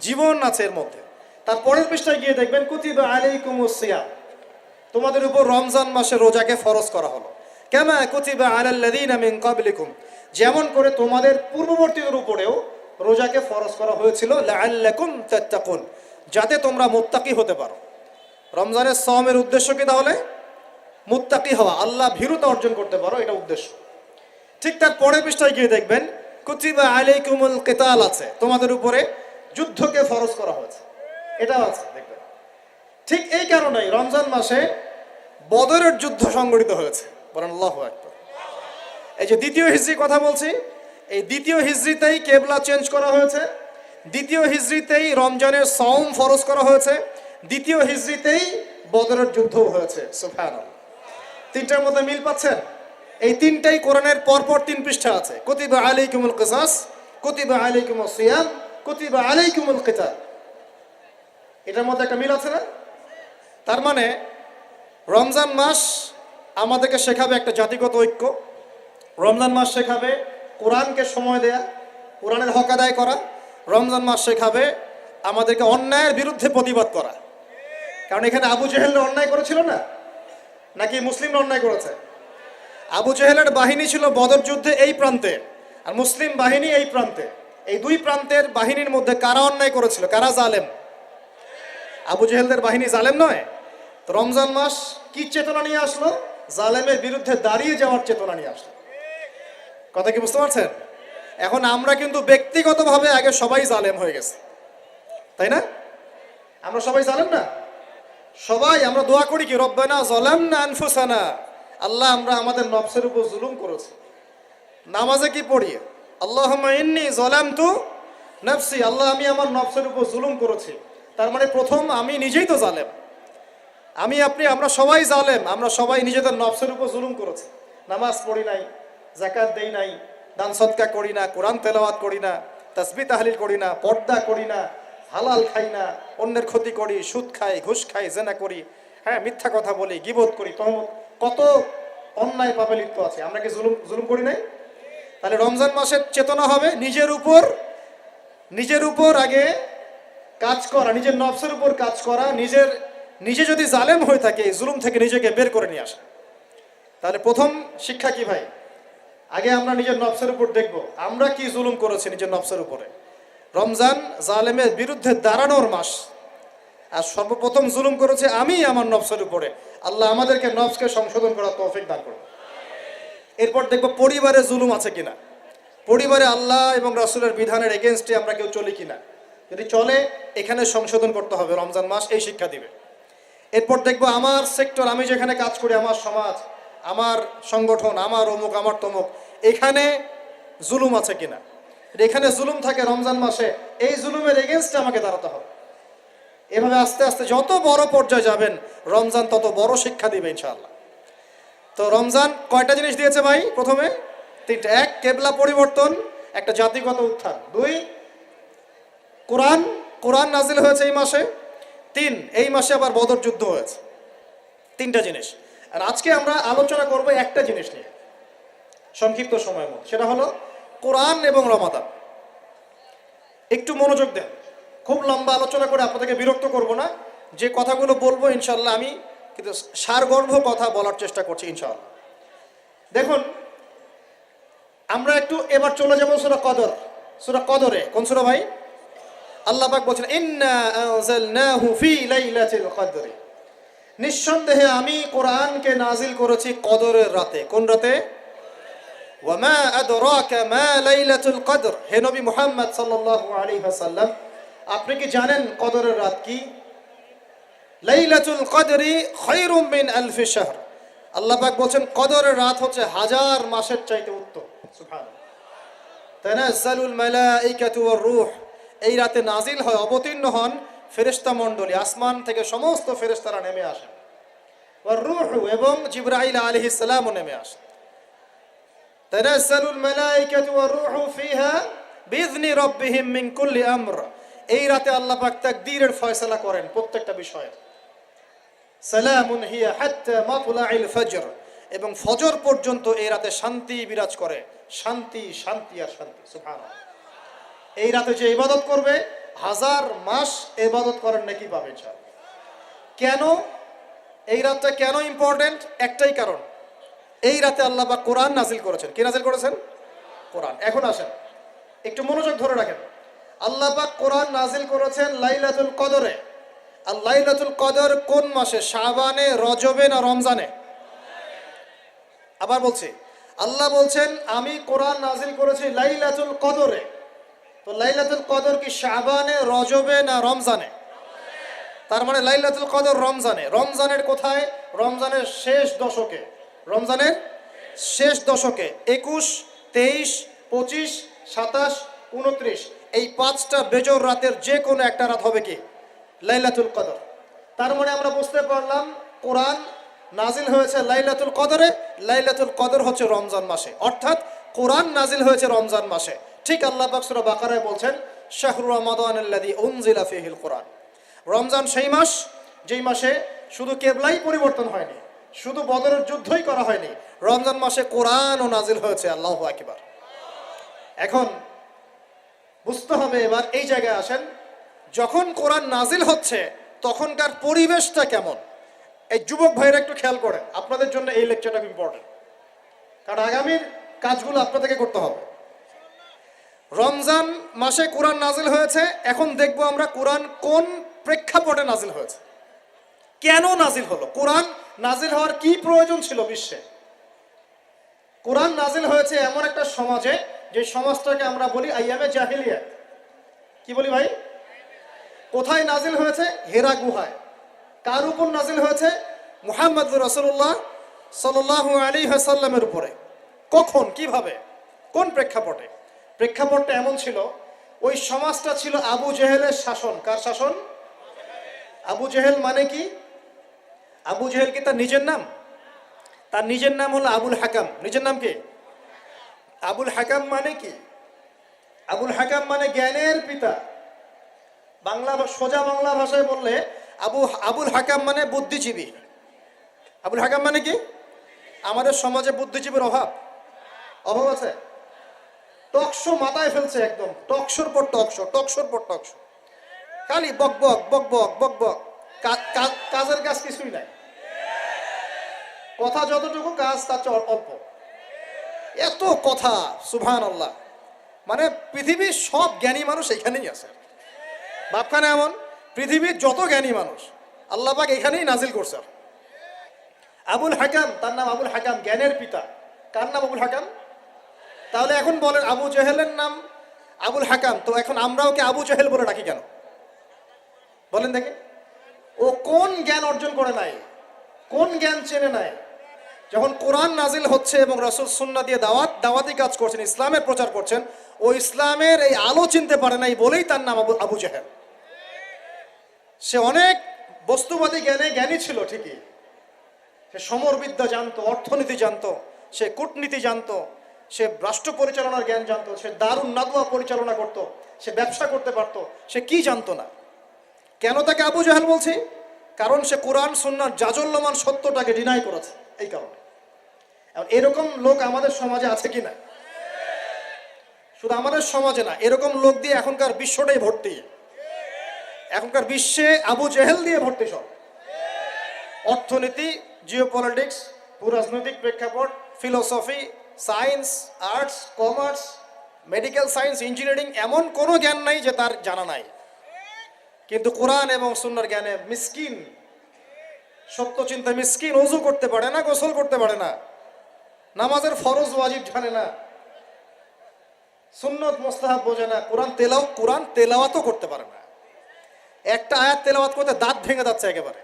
জীবন আছে এর মধ্যে। তার পরের পৃষ্ঠায় গিয়ে দেখবেন কুতিবা আলাইকুমুস সিয়াম, তোমাদের উপর রমজান মাসে রোজাকে ফরজ করা হলো। কামা কুতিবা আলাল্লাযীনা মিন ক্বাবলিকুম, যেমন করে তোমাদের পূর্ববর্তীদের উপরেও রোজাকে ফরজ করা হয়েছিল, লাআল্লাকুম তাত্তাকুন, যাতে তোমরা মুত্তাকি হতে পারো। রমজানের সওমের উদ্দেশ্য কি তাহলে? মুত্তাকি হওয়া, আল্লাহ ভীরুতা অর্জন করতে পারো, এটা উদ্দেশ্য। ঠিক তার পরের পৃষ্ঠায় গিয়ে দেখবেন কুতিবা আলাইকুমুল কিতাল আছে, তোমাদের উপরে যুদ্ধকে ফরজ করা হয়েছে, এটাও আছে দেখবেন। ঠিক এই কারণেই রমজান মাসে বদরের যুদ্ধ সংগঠিত হয়েছে, বলেন আল্লাহু আকবার। এই যে দ্বিতীয় হিজরি কথা বলছি, এই দ্বিতীয় হিজরিতেই কেবলা চেঞ্জ করা হয়েছে, দ্বিতীয় হিজরিতেই রমজানের সওম ফরজ করা হয়েছে, দ্বিতীয় হিজরিতেই বদরের যুদ্ধ হয়েছে। সুবহানাল্লাহ। তিনটার মধ্যে মিল পাচ্ছেন? এই তিনটাই কোরআনের পরপর 3 পৃষ্ঠা আছে। কুতিবা আলাইকুমুল কিসাস, কুতিবা আলাইকুমুস সিয়াম, কুতিবা আলাইকুমুল কিতাল। এটার মধ্যে একটা মিল আছে না? তার মানে রমজান মাস আমাদেরকে শেখাবে একটা জাতিগত ঐক্য। রমজান মাস শেখাবে কোরআনকে সময় দেয়া, কোরআনের হক আদায় করা। রমজান মাস শেখাবে আমাদেরকে অন্যায়ের বিরুদ্ধে প্রতিবাদ করা। কারণ এখানে আবু জেহেলরা অন্যায় করেছিল না, নাকি মুসলিমরা অন্যায় করেছে? আবু জেহেলের বাহিনী ছিল বদর যুদ্ধে এই প্রান্তে, আর মুসলিম বাহিনী এই প্রান্তে। এই দুই প্রান্তের বাহিনীর মধ্যে কারা অন্যায় করেছিল, কারা জালেম? আবু জেহেলদের বাহিনী জালেম নয়? তো রমজান মাস কি চেতনা নিয়ে আসলো? জালেমের বিরুদ্ধে দাঁড়িয়ে যাওয়ার চেতনা নিয়ে আসলো। কথা কি বুঝতে পারছেন? এখন আমরা কিন্তু ব্যক্তিগতভাবে আগে সবাই জালেম হয়ে গেছে, তাই না? আমরা সবাই জালেম না? সবাই আমরা দোয়া করি কি, রব্বানা যালামনা আনফুসানা, আল্লাহ আমরা আমাদের নফসের উপর জুলুম করেছি। নামাজে কি পড়ি? আল্লাহুম্মা ইন্নী যালামতু নাফসি, আল্লাহ আমি আমার নফসের উপর জুলুম করেছি। তার মানে প্রথম আমি নিজেই তো জালেম। আমরা সবাই জালেম, আমরা সবাই নিজেদের নফসের উপর জুলুম করেছি। নামাজ পড়ি নাই, যাকাত দেই নাই, দান সদকা করি না, কোরআন তেলাওয়াত করি না, তাসবিহ তাহলিল করি না, পর্দা করি না, হালাল খাই না, অন্যের ক্ষতি করি, সুদ খাই, ঘুষ খাই, জেনা করি, হ্যাঁ মিথ্যা কথা বলি, গীবত করি, তহমত, কত অন্যায় পাপে লিপ্ত আছে। আমরা কি জুলুম করি নাই? তাহলে রমজান মাসের চেতনা হবে নিজের উপর আগে কাজ করা, নিজের নফসের উপর কাজ করা, নিজে যদি জালেম হয়ে থাকে এই জুলুম থেকে নিজেকে বের করে নিয়ে আসা। তাহলে প্রথম শিক্ষা কি ভাই? আগে আমরা নিজের নফসের উপর দেখব আমরা কি জুলুম করেছি নিজের নফসের উপরে। রমজান জালেমের বিরুদ্ধে দাঁড়ানোর মাস, আর সর্বপ্রথম জুলুম করেছে আমি আমার নফসের উপরে। আল্লাহ আমাদেরকে নফসকে সংশোধন করার তৌফিক দান করুন। এরপর দেখবো পরিবারে জুলুম আছে কিনা, পরিবারে আল্লাহ এবং রাসূলের বিধানের এগেনস্টে আমরা কেউ চলি কিনা। যদি চলে এখানে সংশোধন করতে হবে, রমজান মাস এই শিক্ষা দিবে। এরপর দেখবো আমার সেক্টর, আমি যেখানে কাজ করি, আমার সমাজ, আমার সংগঠন, আমার অমুক, আমার তমুক, এখানে জুলুম আছে কিনা। এখানে জুলুম থাকে রমজান মাসে, এই জুলুমের এগেনস্টে আমাকে দাঁড়াতে হবে। এভাবে আস্তে আস্তে যত বড় পর্যায়ে যাবেন রমজান তত বড় শিক্ষা দিবে ইনশাআল্লাহ। তো রমজান কয়টা জিনিস দিয়েছে ভাই? প্রথমে 3টা। 1 কেবলা পরিবর্তন, একটা জাতিগত উত্থান। 2 কোরআন নাজিল হয়েছে এই মাসে। 3 এই মাসে আবার বদর যুদ্ধ হয়েছে। 3টা জিনিস। আর আজকে আমরা আলোচনা করব একটা জিনিস নিয়ে সংক্ষিপ্ত সময়ের মধ্যে, সেটা হলো কোরআন এবং রমাদান। একটু মনোযোগ দেন, খুব লম্বা আলোচনা করে আপনাদেরকে বিরক্ত করব না। যে কথাগুলো বলবো ইনশাআল্লাহ আমি কিন্তু সারগর্ভ কথা বলার চেষ্টা করছি ইনশাআল্লাহ। দেখুন, আমরা একটু এবার চলে যাবো সূরা কদরে। কোন সূরা ভাই? আল্লাহ পাক বলছেন ইন্না আনজালনাহু ফি লাইলাতিল কদর, নিঃসন্দেহে আমি কোরআনকে নাজিল করেছি কদরের রাতে। কোন রাতে? ওয়া মা আদরাকা মা লাইলাতুল কদর, হে নবী মুহাম্মদ সাল্লাল্লাহু আলাইহি ওয়াসাল্লাম আপনি কি জানেন কদরের রাত কি? লাইলাতুল কদরি খায়রুম মিন আলফি শাহর। আল্লাহ পাক বলছেন কদরের রাত হচ্ছে হাজার মাসের চাইতে উত্তম। সুবহানাল্লাহ। তানাজ্জালুল মালাইকাতু ওয়ার রূহ, এই রাতে নাজিল হয়, অবতীর্ণ হন ফেরেশতা মণ্ডলী, আসমান থেকে সমস্ত ফেরেশতারা নেমে আসেন। ওয়ার রূহ, এবং জিবরাইল আলাইহিস সালামও নেমে আসেন। তানাজ্জালুল মালাইকাতু ওয়ার রূহু ফিহা বিইذনি রাব্বিহিম মিন কুল্লি আমর, এই রাতে আল্লাহ পাক তাকদীরের ফয়সালা করেন প্রত্যেকটা বিষয়ে। সালামুন হিয়া হাত্তা মাতলাইল ফজর, এবং ফজর পর্যন্ত এই রাতে শান্তি বিরাজ করে, শান্তি শান্তি আর শান্তি। সুবহানাল্লাহ। এই রাতে যে ইবাদত করবে হাজার মাস ইবাদত করেন নাকি পাবে ইনশাআল্লাহ। কেন এই রাতটা কেন ইম্পর্টেন্ট? একটাই কারণ, এই রাতে আল্লাহ পাক কোরআন নাজিল করেছেন। কি নাজিল করেছেন? কোরআন। এখন আসেন একটু মনোযোগ ধরে রাখেন। আল্লাহ পাক কোরআন নাজিল করেছেন লাইলাতুল কদরে। আর লাইলাতুল কদর কোন মাসে? শাবানে, রজবে না রমজানে? আবার বলছি, আল্লাহ বলছেন আমি কোরআন নাজিল করেছি লাইলাতুল কদরে। তো লাইলাতুল কদর কি শাবানে, রজবে না রমজানে? তার মানে লাইলাতুল কদর রমজানে। রমজানের কোথায়? রমজানের শেষ দশকে। রমজানের শেষ দশকে 21, 23, 25, 27, 29, এই 5টা বেজোর রাতের যে কোনো একটা রাত হবে কি লাইলাতুল কদর। তার মানে আমরা বুঝতে পারলাম কোরআন নাজিল হয়েছে লাইলাতুল কদরে, লাইলাতুল কদর হচ্ছে রমজান মাসে, অর্থাৎ কোরআন নাজিল হয়েছে রমজান মাসে। ঠিক আল্লাহ পাক সূরা বাকারায় বলছেন শাহরু রমাদানাল্লাযী উনজিলা ফীহিল কোরআন। রমজান সেই মাস যেই মাসে শুধু কেবলাই পরিবর্তন হয়নি, শুধু বদরের যুদ্ধই করা হয়নি, রমজান মাসে কোরআনও নাজিল হয়েছে। আল্লাহু আকবার। এখন বুঝতে হবে, এবার এই জায়গায় আসেন, যখন কোরআন নাজিল হচ্ছে তখনকার পরিবেশটা কেমন? এই যুবক ভাইরা একটু খেয়াল করেন, আপনাদের জন্য এই লেকচারটা ইম্পর্টেন্ট, কারণ আগামীর কাজগুলো আপনাদেরকে করতে হবে। রমজান মাসে কোরআন নাজিল হয়েছে, এখন দেখবো আমরা কোরআন কোন প্রেক্ষাপটে নাজিল হয়েছে, কেন নাজিল হলো, কোরআন নাজিল হওয়ার কি প্রয়োজন ছিল বিশ্বে। কোরআন নাজিল হয়েছে এমন একটা সমাজে, যে সমাজটাকে আমরা বলি আইয়ামে জাহিলিয়া। কি বলি ভাই? কোথায় নাজিল হয়েছে? হেরা গুহায়। কার উপর নাজিল হয়েছে? মুহাম্মদ রাসূলুল্লাহ সাল্লাল্লাহু আলাইহি ওয়াসাল্লামের উপরে। কখন, কিভাবে, কোন প্রেক্ষাপটে? প্রেক্ষাপটটা এমন ছিল, ওই সমাজটা ছিল আবু জেহেলের শাসন। কার শাসন? আবু জেহেল মানে কি? আবু জেহেল কি তার নিজের নাম? তার নিজের নাম হলো আবুল হাকাম। নিজের নাম কি? আবুল হাকাম মানে কি? আবুল হাকাম মানে জ্ঞানের পিতা। সোজা বাংলা ভাষায় বললে আবুল হাকাম মানে বুদ্ধিজীবী। আবুল হাকাম মানে কি? আমাদের সমাজে বুদ্ধিজীবীর অভাব আছে। টকশো মাথায় ফেলছে, একদম টকশোর পর টকশো, টকশোর পর টকশো, খালি বক বক বক বক বক বক, কাজের কাজ কিছুই নাই। কথা যতটুকু, কাজ তার চেয়ে অল্প। এত কথা, সুবহানাল্লাহ। মানে পৃথিবীর সব জ্ঞানী মানুষ এখানেই আছে। বাপখানে এমন, পৃথিবীর যত জ্ঞানী মানুষ আল্লাহ পাক এখানেই নাজিল করছে। আবুল হাকাম, তার নাম আবুল হাকাম, জ্ঞানের পিতা। কার নাম? আবুল হাকাম। তাহলে এখন বলেন, আবু জেহেলের নাম আবুল হাকাম, তো এখন আমরা ওকে আবু জেহেল বলে ডাকি কেন? বলেন দেখি, ও কোন জ্ঞান অর্জন করে নাই, কোন জ্ঞান চেনে নাই? যখন কোরআন নাজিল হচ্ছে এবং রাসূল সুন্নাহ দিয়ে দাওয়াতি কাজ করছেন, ইসলামের প্রচার করছেন, ও ইসলামের এই আলো চিনতে পারে নাই বলেই তার নাম আবু জেহেল। সে অনেক বস্তুবাদী জ্ঞানী ছিল ঠিকই, সে সমরবিদ্যা জানতো, অর্থনীতি জানতো, সে কূটনীতি জানতো, সে রাষ্ট্র পরিচালনার জ্ঞান জানতো, সে দারুন নাদওয়া পরিচালনা করত, সে ব্যবসা করতে পারতো, সে কি জানতো না? কেন তাকে আবু জেহেল বলছি? কারণ সে কোরআন সুন্নাহর জাজল্যমান সত্যটাকে ডিনাই করেছে, এই কারণে। এরকম লোক আমাদের সমাজে আছে কি না? শুধু আমাদের সমাজে না, এরকম লোক দিয়ে এখনকার বিশ্বটাই ভর্তি। এখনকার বিশ্বে আবু জেহেল দিয়ে ভর্তি সব। অর্থনীতি, জিওপলিটিক্স, ভূরাজনৈতিক প্রেক্ষাপট, philosophy, science, arts, commerce, medical science, engineering, এমন কোনো জ্ঞান নাই যে তার জানা নাই। কিন্তু কোরআন এবং সুন্নাহর জ্ঞানে মিসকিন, সত্য চিন্তা মিসকিন। ওযু করতে পারে না, গোসল করতে পারে না, নামাজের ফরজ ওয়াজিব জানে না, সুন্নত মুস্তাহাব বোঝে না, কোরআন তেলাওয়াতও করতে পারে না। একটা আয়াত তেলাওয়াত করতে দাঁত ভেঙে যাচ্ছে একেবারে।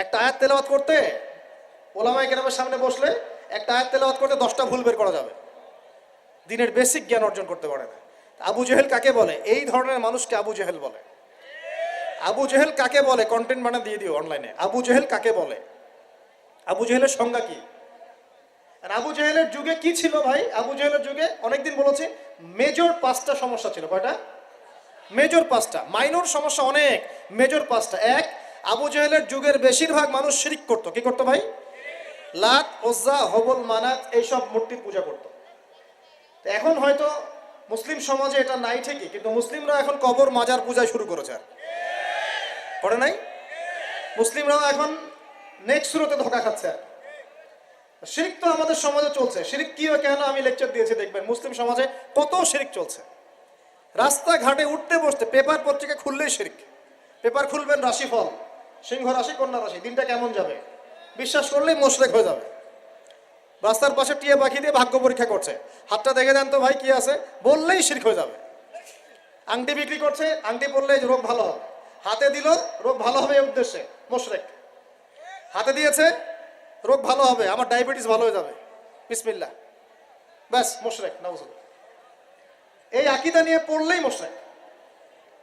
একটা আয়াত তেলাওয়াত করতে ওলামায়ে কেরামের সামনে বসলে একটা আয়াত তেলাওয়াত করতে 10টা ভুল বের করা যাবে, দিনের বেসিক জ্ঞান অর্জন করতে পারে না। আবু জেহেল কাকে বলে? এই ধরনের মানুষকে আবু জেহেল বলে। আবু জেহেল কাকে বলে? কন্টেন্ট বানা দিয়ে দিও অনলাইনে, আবু জেহেল কাকে বলে, আবু জেহেলের সংজ্ঞা কি। আর আবু জেহেলের যুগে কি ছিল ভাই? আবু জেহেলের যুগে অনেকদিন বলেছে মেজর 5টা সমস্যা ছিল। কয়টা? মেজর 5টা। মাইনর সমস্যা অনেক, মেজর 5টা। এক, আবু জেহেলের যুগের বেশিরভাগ মানুষ শিরিক করতো। কি করতো ভাই? লাত, ওজ্জা, হবল, মানাত এইসব মূর্তির পূজা করতো। এখন হয়তো মুসলিম সমাজে এটা নাই ঠিকই, কিন্তু মুসলিমরা এখন কবর মাজার পূজায় শুরু করেছে। আর করে নাই? মুসলিমরাও এখন নেক্সট শুরুতে ধোকা খাচ্ছে। শিরিক তো আমাদের সমাজে চলছে। শিরিক কি হয় কেন আমি লেকচার দিয়েছি, দেখবেন মুসলিম সমাজে কত শিরিক চলছে। রাস্তাঘাটে উঠতে বসতে পেপার পত্রিকা খুললেই শিরিক। পেপার খুলবেন রাশিফল, সিংহ রাশি, কন্যা রাশি, দিনটা কেমন যাবে বিশ্বাস করলেই মোশরেক হয়ে যাবে। রাস্তার পাশে টিয়া পাখি দিয়ে ভাগ্য পরীক্ষা করছে, হাতটা দেখে দেন তো ভাই কি আছে, বললেই শিরক হয়ে যাবে। আংটি বিক্রি করছে, আংটি পরলে রোগ ভালো হবে, হাতে দিল রোগ ভালো হবে এই উদ্দেশ্যে, মোশরেক। হাতে দিয়েছে রোগ ভালো হবে, আমার ডায়াবেটিস ভালো হয়ে যাবে, বিসমিল্লাহ, ব্যাস মোশরেক, নাউজুবিল্লাহ। এই আকীদা নিয়ে পড়লেই মোশরেক।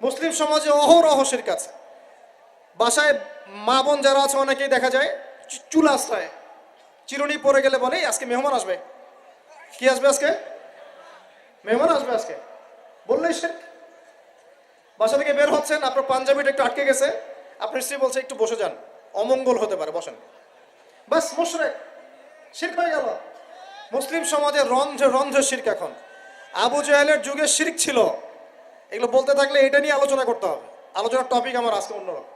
মুসলিম সমাজে অহরহ শিরক আছে। বাসায় মা বোন যারা আছে অনেকেই দেখা যায় চুল আশ্রয়, চিরুনি পরে গেলে বলে আজকে মেহমান আসবে। কি আসবে আজকে? মেহমান আসবে আজকে, বললেই শিরক। বাসা থেকে বের হচ্ছেন, আপনার পাঞ্জাবিটা একটু আটকে গেছে, আপনার স্ত্রী বলছে একটু বসে যান, অমঙ্গল হতে পারে, বসেন, বাস মুশরিক, শিরক হয়ে গেল। মুসলিম সমাজে রন্ধ্রে রন্ধ্রে শিরক এখন। আবু জাহেলের যুগে শিরক ছিল, এগুলো বলতে থাকলে এটা নিয়ে আলোচনা করতে হবে। আলোচনার টপিক আমার আজকে অন্যরকম।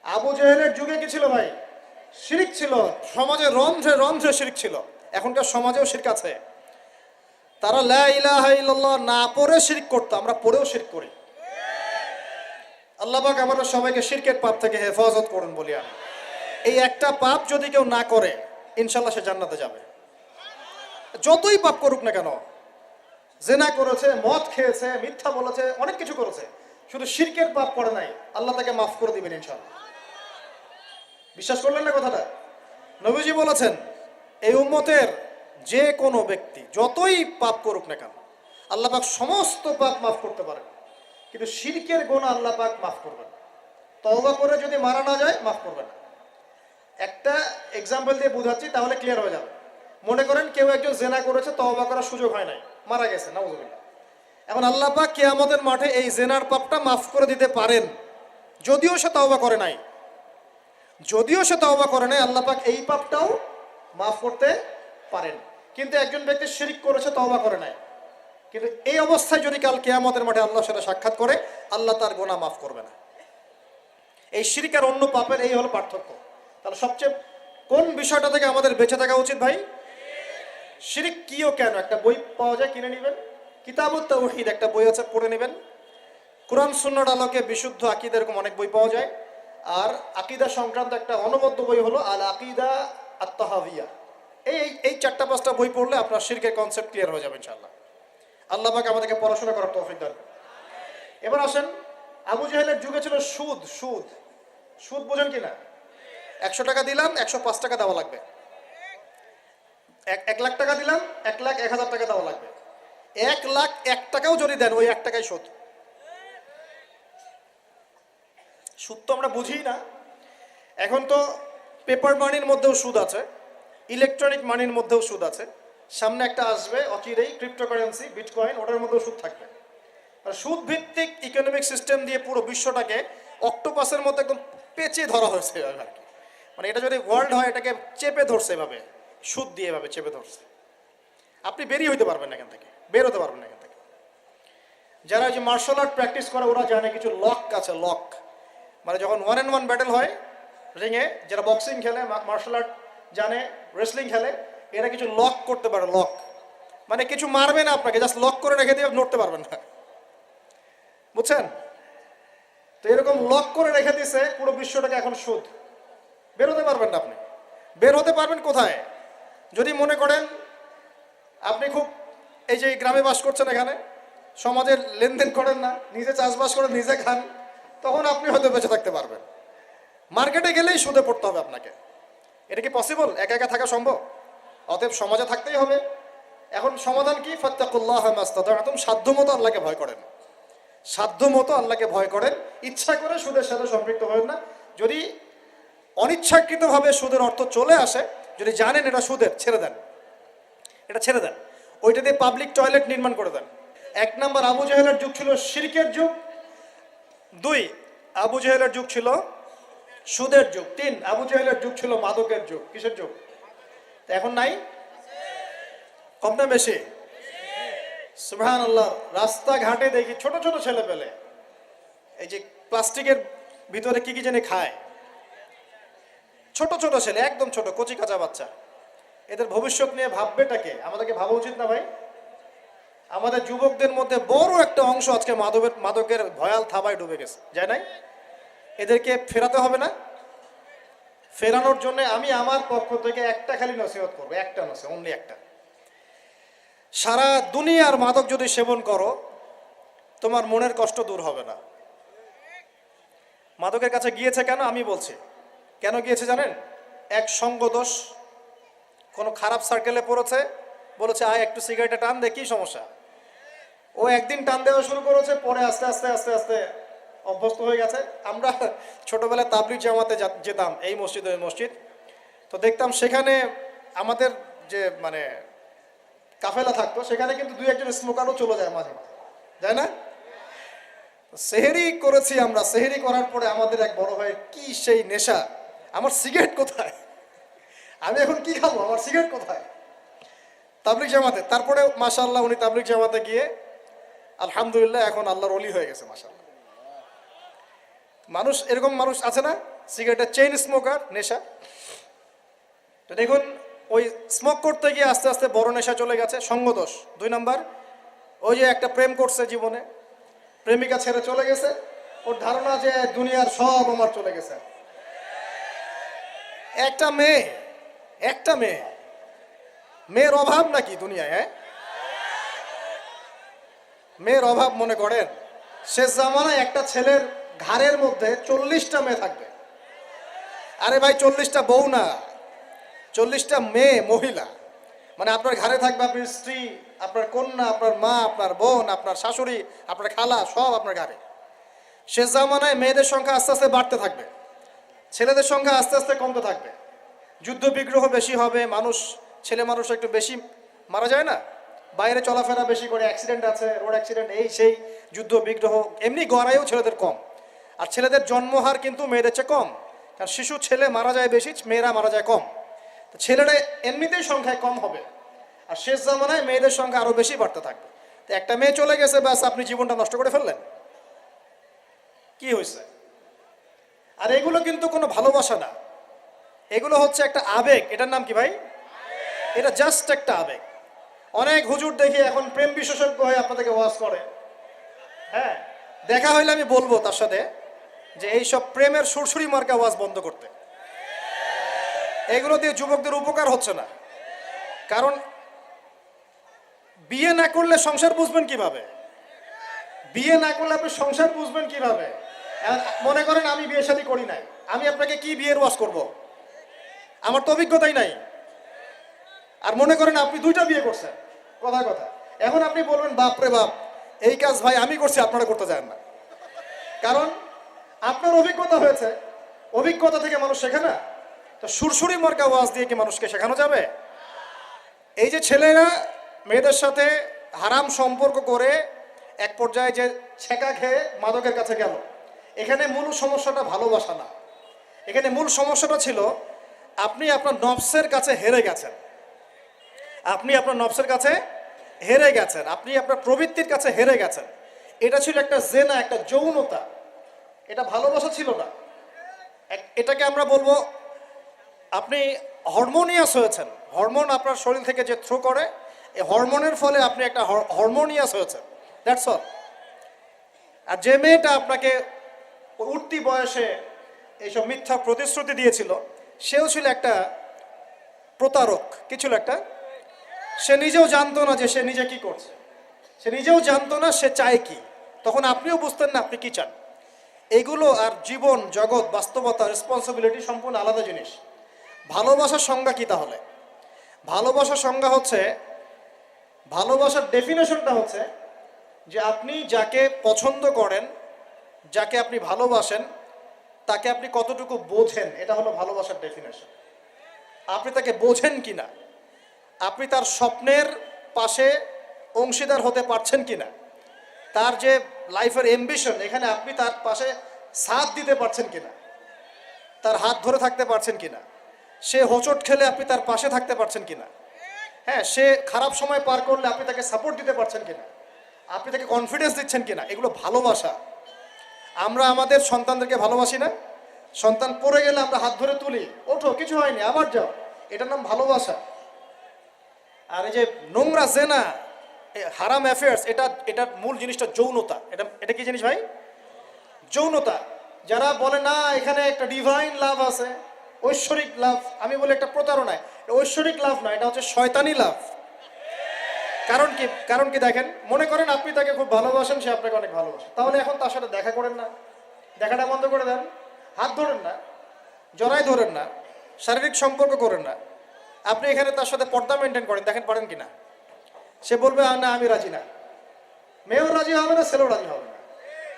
আবু জাহেলের যুগে কি ছিল ভাই? শিরক ছিল, সমাজে রন্ধ্রে রন্ধ্রে শিরক ছিল। এখনকার সমাজেও শিরক আছে। তারা লা ইলাহা ইল্লাল্লাহ না পড়ে শিরক করতো, আমরা পড়েও শিরক করি। আল্লাহ পাক আমাদের সবাইকে শিরকের পাপ থেকে হেফাজত করুন বলি আমি। এই একটা পাপ যদি কেউ না করে ইনশাল্লাহ সে জান্নাতে যাবে। যতই পাপ করুক না কেন, জেনা করেছে, মদ খেয়েছে, মিথ্যা বলেছে, অনেক কিছু করেছে, শুধু শিরকের পাপ করে নাই, আল্লাহ তাকে মাফ করে দিবেন ইনশাল্লাহ। বিশ্বাস করলেন না কথাটা? নবীজি বলেছেন এই উম্মতের যে কোনো ব্যক্তি যতই পাপ করুক না কেন আল্লাহ পাক সমস্ত পাপ মাফ করতে পারেন, কিন্তু শিরকের গুনাহ আল্লাহ পাক মাফ করবেন। তওবা করে যদি মারা না যায় মাফ করবেন। একটা এক্সাম্পল দিয়ে বুঝাচ্ছি তাহলে ক্লিয়ার হয়ে যাবে। মনে করেন কেউ একজন জেনা করেছে, তওবা করার সুযোগ হয় নাই, মারা গেছে, নাউজুবিল্লাহ। এখন আল্লাহ পাক কিয়ামতের মাঠে এই জেনার পাপটা মাফ করে দিতে পারেন, যদিও সে তওবা করে নাই। যদিও সে তওবা করে নাই, আল্লাহ পাক এই পাপটাও মাফ করতে পারেন। কিন্তু একজন ব্যক্তি শিরক করেছে, তওবা করে নাই, কিন্তু এই অবস্থায় যদি কাল কিয়ামতের মাঠে আল্লাহর সাথে সাক্ষাৎ করে, আল্লাহ তার গুনাহ মাফ করবে না। এই শিরক আর অন্য পাপের এই হলো পার্থক্য। তাহলে সবচেয়ে কোন বিষয়টা থেকে আমাদের বেঁচে থাকা উচিত ভাই? শিরক কি ও কেন, একটা বই পাওয়া যায়, কিনে নেবেন। কিতাবুত তাওহীদ একটা বই আছে, পড়ে নেবেন। কোরআন সুন্নাহর আলোকে বিশুদ্ধ আকীদা, এরকম অনেক বই পাওয়া যায়। আর আকীদা সংক্রান্ত একটা অনবদ্য বই হলো আল আকীদা আত তাহাওয়িয়া। এই 4-5টা বই পড়লে আপনার শিরকের কনসেপ্ট ক্লিয়ার হয়ে যাবে ইনশাআল্লাহ। আল্লাহ পাক আমাদেরকে পড়াশোনা করার তৌফিক দান করুন। এবার আসেন, আবু জাহেলের যুগে ছিল সুদ। সুদ সুদ বোঝেন কিনা? 100 টাকা দিলাম 105 টাকা দেওয়া লাগবে। 1 লাখ টাকা দিলাম 1,01,000 টাকা দেওয়া লাগবে। 1,01,000 টাকাও যদি দেন ওই 1 টাকাই সুদ। সুদ তো আমরা বুঝি না। এখন তো পেপার মানির মধ্যেও সুদ আছে, ইলেকট্রনিক মানির মধ্যেও সুদ আছে। সামনে একটা আসবে অচিরেই ক্রিপ্টোকারেন্সি, বিটকয়েন, ওটার মধ্যেও সুদ থাকবে। আর সুদ ভিত্তিক ইকোনমিক সিস্টেম দিয়ে পুরো বিশ্বটাকে অক্টোপাসের মতো একদম পেঁচে ধরা হয়েছে আর কি। মানে এটা যদি ওয়ার্ল্ড হয়, এটাকে চেপে ধরছে এভাবে, সুদ দিয়ে এভাবে চেপে ধরছে। আপনি বেরিয়ে হইতে পারবেন না এখান থেকে, বের হতে পারবেন না এখান থেকে। যারা যে মার্শাল আর্ট প্র্যাকটিস করে ওরা জানে কিছু লক আছে, লক মানে যখন 1-on-1 ব্যাটেল হয় রিংয়ে, যারা বক্সিং খেলে, মার্শাল আর্ট জানে, রেসলিং খেলে, এরা কিছু লক করতে পারে। লক মানে কিছু মারবে না আপনাকে, জাস্ট লক করে রেখে দিয়ে নড়তে পারবেন না, বুঝছেন? তো এরকম লক করে রেখে দিয়েছে পুরো বিশ্বটাকে। এখন সুদ, বের হতে পারবেন না আপনি। বের হতে পারবেন কোথায়? যদি মনে করেন আপনি খুব এই যে গ্রামে বাস করছেন, এখানে সমাজের লেনদেন করেন না, নিজে চাষবাস করে নিজে খান, তখন আপনি হয়তো বেঁচে থাকতে পারবেন। মার্কেটে গেলেই সুদে পড়তে হবে আপনাকে। এটা কি পসিবল? একা একা থাকা সম্ভব? অতএব সমাজে থাকতেই হবে। এখন সমাধান কি? ফাত্তাকুল্লাহ মাস্তাতা'তুম, সাধ্যমতো আল্লাহকে ভয় করেন, সাধ্যমতো আল্লাহকে ভয় করেন। ইচ্ছা করে সুদের সাথে সম্পৃক্ত হবেন না। যদি অনিচ্ছাকৃতভাবে সুদের অর্থ চলে আসে, যদি জানেন এটা সুদের, ছেড়ে দেন, এটা ছেড়ে দেন। ওইটা দিয়ে পাবলিক টয়লেট নির্মাণ করে দেন। 1 নম্বর, আবু জাহেলের যুগ ছিল শিরকের যুগ। 2, আবু জাহেলের যুগ ছিল সুদের যুগ। 3, আবু জাহেলের যুগ ছিল মাদকের যুগ। কিসের যুগ? এখন নাই? কম না বেশি? সুবহানাল্লাহ। রাস্তাঘাটে দেখি ছোট ছোট ছেলে পেলে এই যে প্লাস্টিকের ভিতরে কি কি জানি খায়, ছোট ছোট ছেলে, একদম ছোট কচি কাঁচা বাচ্চা। এদের ভবিষ্যৎ নিয়ে ভাববেটাকে? আমাদেরকে ভাবা উচিত না ভাই? আমাদের যুবকদের মধ্যে বড় একটা অংশ আজকে মাদকের ভয়াল থাবায় ডুবে গেছে, যায় নাই? এদেরকে ফেরাতে হবে না? ফেরানোর জন্য আমি আমার পক্ষ থেকে একটা খালি নসিহত করবো, একটা নসিহত, অনলি একটা। সারা দুনিয়ার মাদক যদি সেবন করো, তোমার মনের কষ্ট দূর হবে না। মাদকের কাছে গিয়েছে কেন? আমি বলছি কেন গিয়েছে জানেন? এক সঙ্গদোষ, কোনো খারাপ সার্কেলে পড়েছে, বলেছে আয় একটু সিগারেটে টান দে, কি সমস্যা? ও একদিন টান দেওয়া শুরু করেছে, পরে আস্তে আস্তে আস্তে আস্তে অভ্যস্ত হয়ে গেছে। আমরা ছোটবেলায় তাবলিগ জামাতে যেতাম, এই মসজিদ ওই মসজিদ, তো দেখতাম সেখানে আমাদের যে মানে কাফেলা থাকতো, সেখানে কিন্তু 2-1 জন স্মোকারও চলে যায় মাঝে মাঝে, যায় না? সেহেরি করেছি আমরা, সেহেরি করার পরে আমাদের এক বড় ভাই কি সেই নেশা, আমার সিগারেট কোথায়, আমি এখন কি খাবো, আমার সিগারেট কোথায়? তাবলিগ জামাতে। তারপরে মাশাআল্লাহ উনি তাবলিগ জামাতে গিয়ে আলহামদুলিল্লাহ এখন আল্লাহর ওলি হয়ে গেছে মাশাআল্লাহ। মানুষ এরকম মানুষ আছে না, সিগারেটের চেইন স্মোকার, নেশা। তো দেখুন, ওই স্মোক করতে গিয়ে আস্তে আস্তে বড় নেশা চলে গেছে, সঙ্গদোষ। 2 নম্বর, ওই যে একটা প্রেম করছে জীবনে, প্রেমিকা ছেড়ে চলে গেছে, ওর ধারণা যে দুনিয়ার সব আমার চলে গেছে। একটা মেয়ে, একটা মেয়ে, মেয়ের অভাব নাকি দুনিয়ায়? হ্যাঁ, মেয়ের অভাব মনে করেন? শেষ জামানায় একটা ছেলের ঘাড়ের মধ্যে 40টা মেয়ে থাকবে। আরে ভাই, 40টা বউ না, 40টা মেয়ে, মহিলা। মানে আপনার ঘাড়ে থাকবে আপনার স্ত্রী, আপনার কন্যা, আপনার মা, আপনার বোন, আপনার শাশুড়ি, আপনার খালা, সব আপনার ঘাড়ে। শেষ জামানায় মেয়েদের সংখ্যা আস্তে আস্তে বাড়তে থাকবে, ছেলেদের সংখ্যা আস্তে আস্তে কমতে থাকবে। যুদ্ধ বিগ্রহ বেশি হবে, মানুষ, ছেলে মানুষ একটু বেশি মারা যায় না, বাইরে চলাফেরা বেশি করে, অ্যাক্সিডেন্ট আছে, রোড অ্যাক্সিডেন্ট, এই সেই, যুদ্ধ বিগ্রহ। এমনি গড়াইও ছেলেদের কম, আর ছেলেদের জন্মহার কিন্তু মেয়েদের চেয়ে কম, কারণ শিশু ছেলে মারা যায় বেশি, মেয়েরা মারা যায় কম। তো ছেলেরা এমনিতেই সংখ্যায় কম হবে, আর শেষ জামানায় মেয়েদের সংখ্যা আরো বেশি বাড়তে থাকবে। তো একটা মেয়ে চলে গেছে, ব্যাস আপনি জীবনটা নষ্ট করে ফেললেন, কি হয়েছে? আর এগুলো কিন্তু কোনো ভালোবাসা না, এগুলো হচ্ছে একটা আবেগ। এটার নাম কি ভাই? এটা জাস্ট একটা আবেগ। অনেক হুজুর দেখি এখন প্রেম বিশেষজ্ঞ হয়ে আপনাদেরকে ওয়াজ করে। হ্যাঁ, দেখা হইলে আমি বলবো তার সাথে যে এইসব প্রেমের সুরসুরি মার্কা ওয়াজ বন্ধ করতে। এগুলো দিয়ে যুবকদের উপকার হচ্ছে না। কারণ বিয়ে না করলে সংসার বুঝবেন কিভাবে? বিয়ে না করলে আপনি সংসার বুঝবেন কিভাবে? মনে করেন আমি বিয়ে শাদী করি নাই, আমি আপনাকে কি বিয়ের ওয়াজ করব? আমার তো অভিজ্ঞতাই নাই। আর মনে করেন আপনি 2টা বিয়ে করছেন, কথা কথা, এখন আপনি বলবেন বাপ রে বাপ, এই কাজ ভাই আমি করছি, আপনারা করতে যান না। কারণ আপনার অভিজ্ঞতা হয়েছে, অভিজ্ঞতা থেকে মানুষ শেখে না। তো সুরসুরি মার্কা ওয়াজ দিয়ে কি মানুষকে শেখানো যাবে? এই যে ছেলেরা মেয়েদের সাথে হারাম সম্পর্ক করে এক পর্যায়ে যে ছেঁকা খেয়ে মাদকের কাছে গেল, এখানে মূল সমস্যাটা ভালোবাসা না, এখানে মূল সমস্যাটা ছিল আপনি আপনার নফসের কাছে হেরে গেছেন, আপনি আপনার নফসের কাছে হেরে গেছেন, আপনি আপনার প্রবৃত্তির কাছে হেরে গেছেন। এটা ছিল একটা জেনা, একটা যৌনতা, এটা ভালোবাসা ছিল না। এটাকে আমরা বলবো আপনি হরমোনিয়াস হয়েছেন। হরমোন আপনার শরীর থেকে যে থ্রো করে, এই হরমোনের ফলে আপনি একটা হরমোনিয়াস হয়েছেন, দ্যাটস অল। আর যে মেয়েটা আপনাকে উঠতি বয়সে এইসব মিথ্যা প্রতিশ্রুতি দিয়েছিল, সেও ছিল একটা প্রতারক। কি ছিল একটা? সে নিজেও জানতো না যে সে নিজে কি করছে, সে নিজেও জানতো না সে চায় কি। তখন আপনিও বুঝতেন না আপনি কি চান। এগুলো আর জীবন জগৎ বাস্তবতা রেসপন্সিবিলিটি সম্পূর্ণ আলাদা জিনিস। ভালোবাসার সংজ্ঞা কি তাহলে? ভালোবাসার সংজ্ঞা হচ্ছে, ভালোবাসার ডেফিনেশনটা হচ্ছে যে আপনি যাকে পছন্দ করেন, যাকে আপনি ভালোবাসেন, তাকে আপনি কতটুকু বোঝেন, এটা হলো ভালোবাসার ডেফিনেশন। আপনি তাকে বোঝেন কিনা, আপনি তার স্বপ্নের পাশে অংশীদার হতে পারছেন কিনা, তার যে লাইফের অ্যাম্বিশন এখানে আপনি তার পাশে সাথ দিতে পারছেন কিনা, তার হাত ধরে থাকতে পারছেন কিনা, সে হোঁচট খেলে আপনি তার পাশে থাকতে পারছেন কিনা, হ্যাঁ, সে খারাপ সময় পার করলে আপনি তাকে সাপোর্ট দিতে পারছেন কিনা, আপনি তাকে কনফিডেন্স দিচ্ছেন কিনা, এগুলো ভালোবাসা। আমরা আমাদের সন্তানদেরকে ভালোবাসি না? সন্তান পড়ে গেলে আমরা হাত ধরে তুলি, ওঠো কিছু হয়নি আবার যাও, এটার নাম ভালোবাসা। আর এই যে নোংরা জেনা, হারাম অ্যাফেয়ার্স, এটার মূল জিনিসটা যৌনতা। এটা কি জিনিস ভাই? যৌনতা। যারা বলে না এখানে একটা ডিভাইন লাভ আছে, ঐশ্বরিক লাভ, আমি বলি একটা প্রতারণায়, ঐশ্বরিক লাভ না, এটা হচ্ছে শয়তানি লাভ। কারণ কি দেখেন, মনে করেন আপনি তাকে খুব ভালোবাসেন, সে আপনাকে অনেক ভালোবাসে, তাহলে এখন তার সাথে দেখা করেন না, দেখাটা বন্ধ করে দেন, হাত ধরেন না, জড়াই ধরেন না, শারীরিক সম্পর্ক করেন না, আপনি এখানে তার সাথে পর্দা মেনটেন করেন, দেখেন পারেন কিনা। সে বলবে না আমি রাজি না। মেয়েও রাজি হবে না, ছেলেও রাজি হবে না।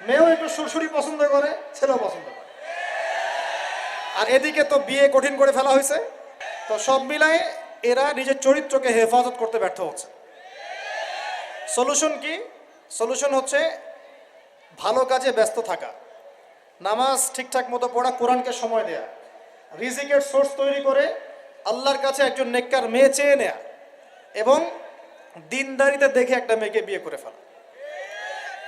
মেয়েও একটু সুরসুরি পছন্দ করে, ছেলেও পছন্দ করে। আর এদিকে তো বিয়ে কঠিন করে ফেলা হয়েছে। তো সব মিলায় এরা নিজের চরিত্রকে হেফাজত করতে ব্যর্থ হচ্ছে। সলিউশন কি? সলিউশন হচ্ছে ভালো কাজে ব্যস্ত থাকা, নামাজ ঠিকঠাক মতো পড়া, কোরআনকে সময় দেয়া, রিজিকের সোর্স তৈরি করে আল্লাহর কাছে একজন নেককার মেয়ে চেয়ে নেয়া, এবং দিনদারিতে দেখে একটা মেয়েকে বিয়ে করে ফেলা।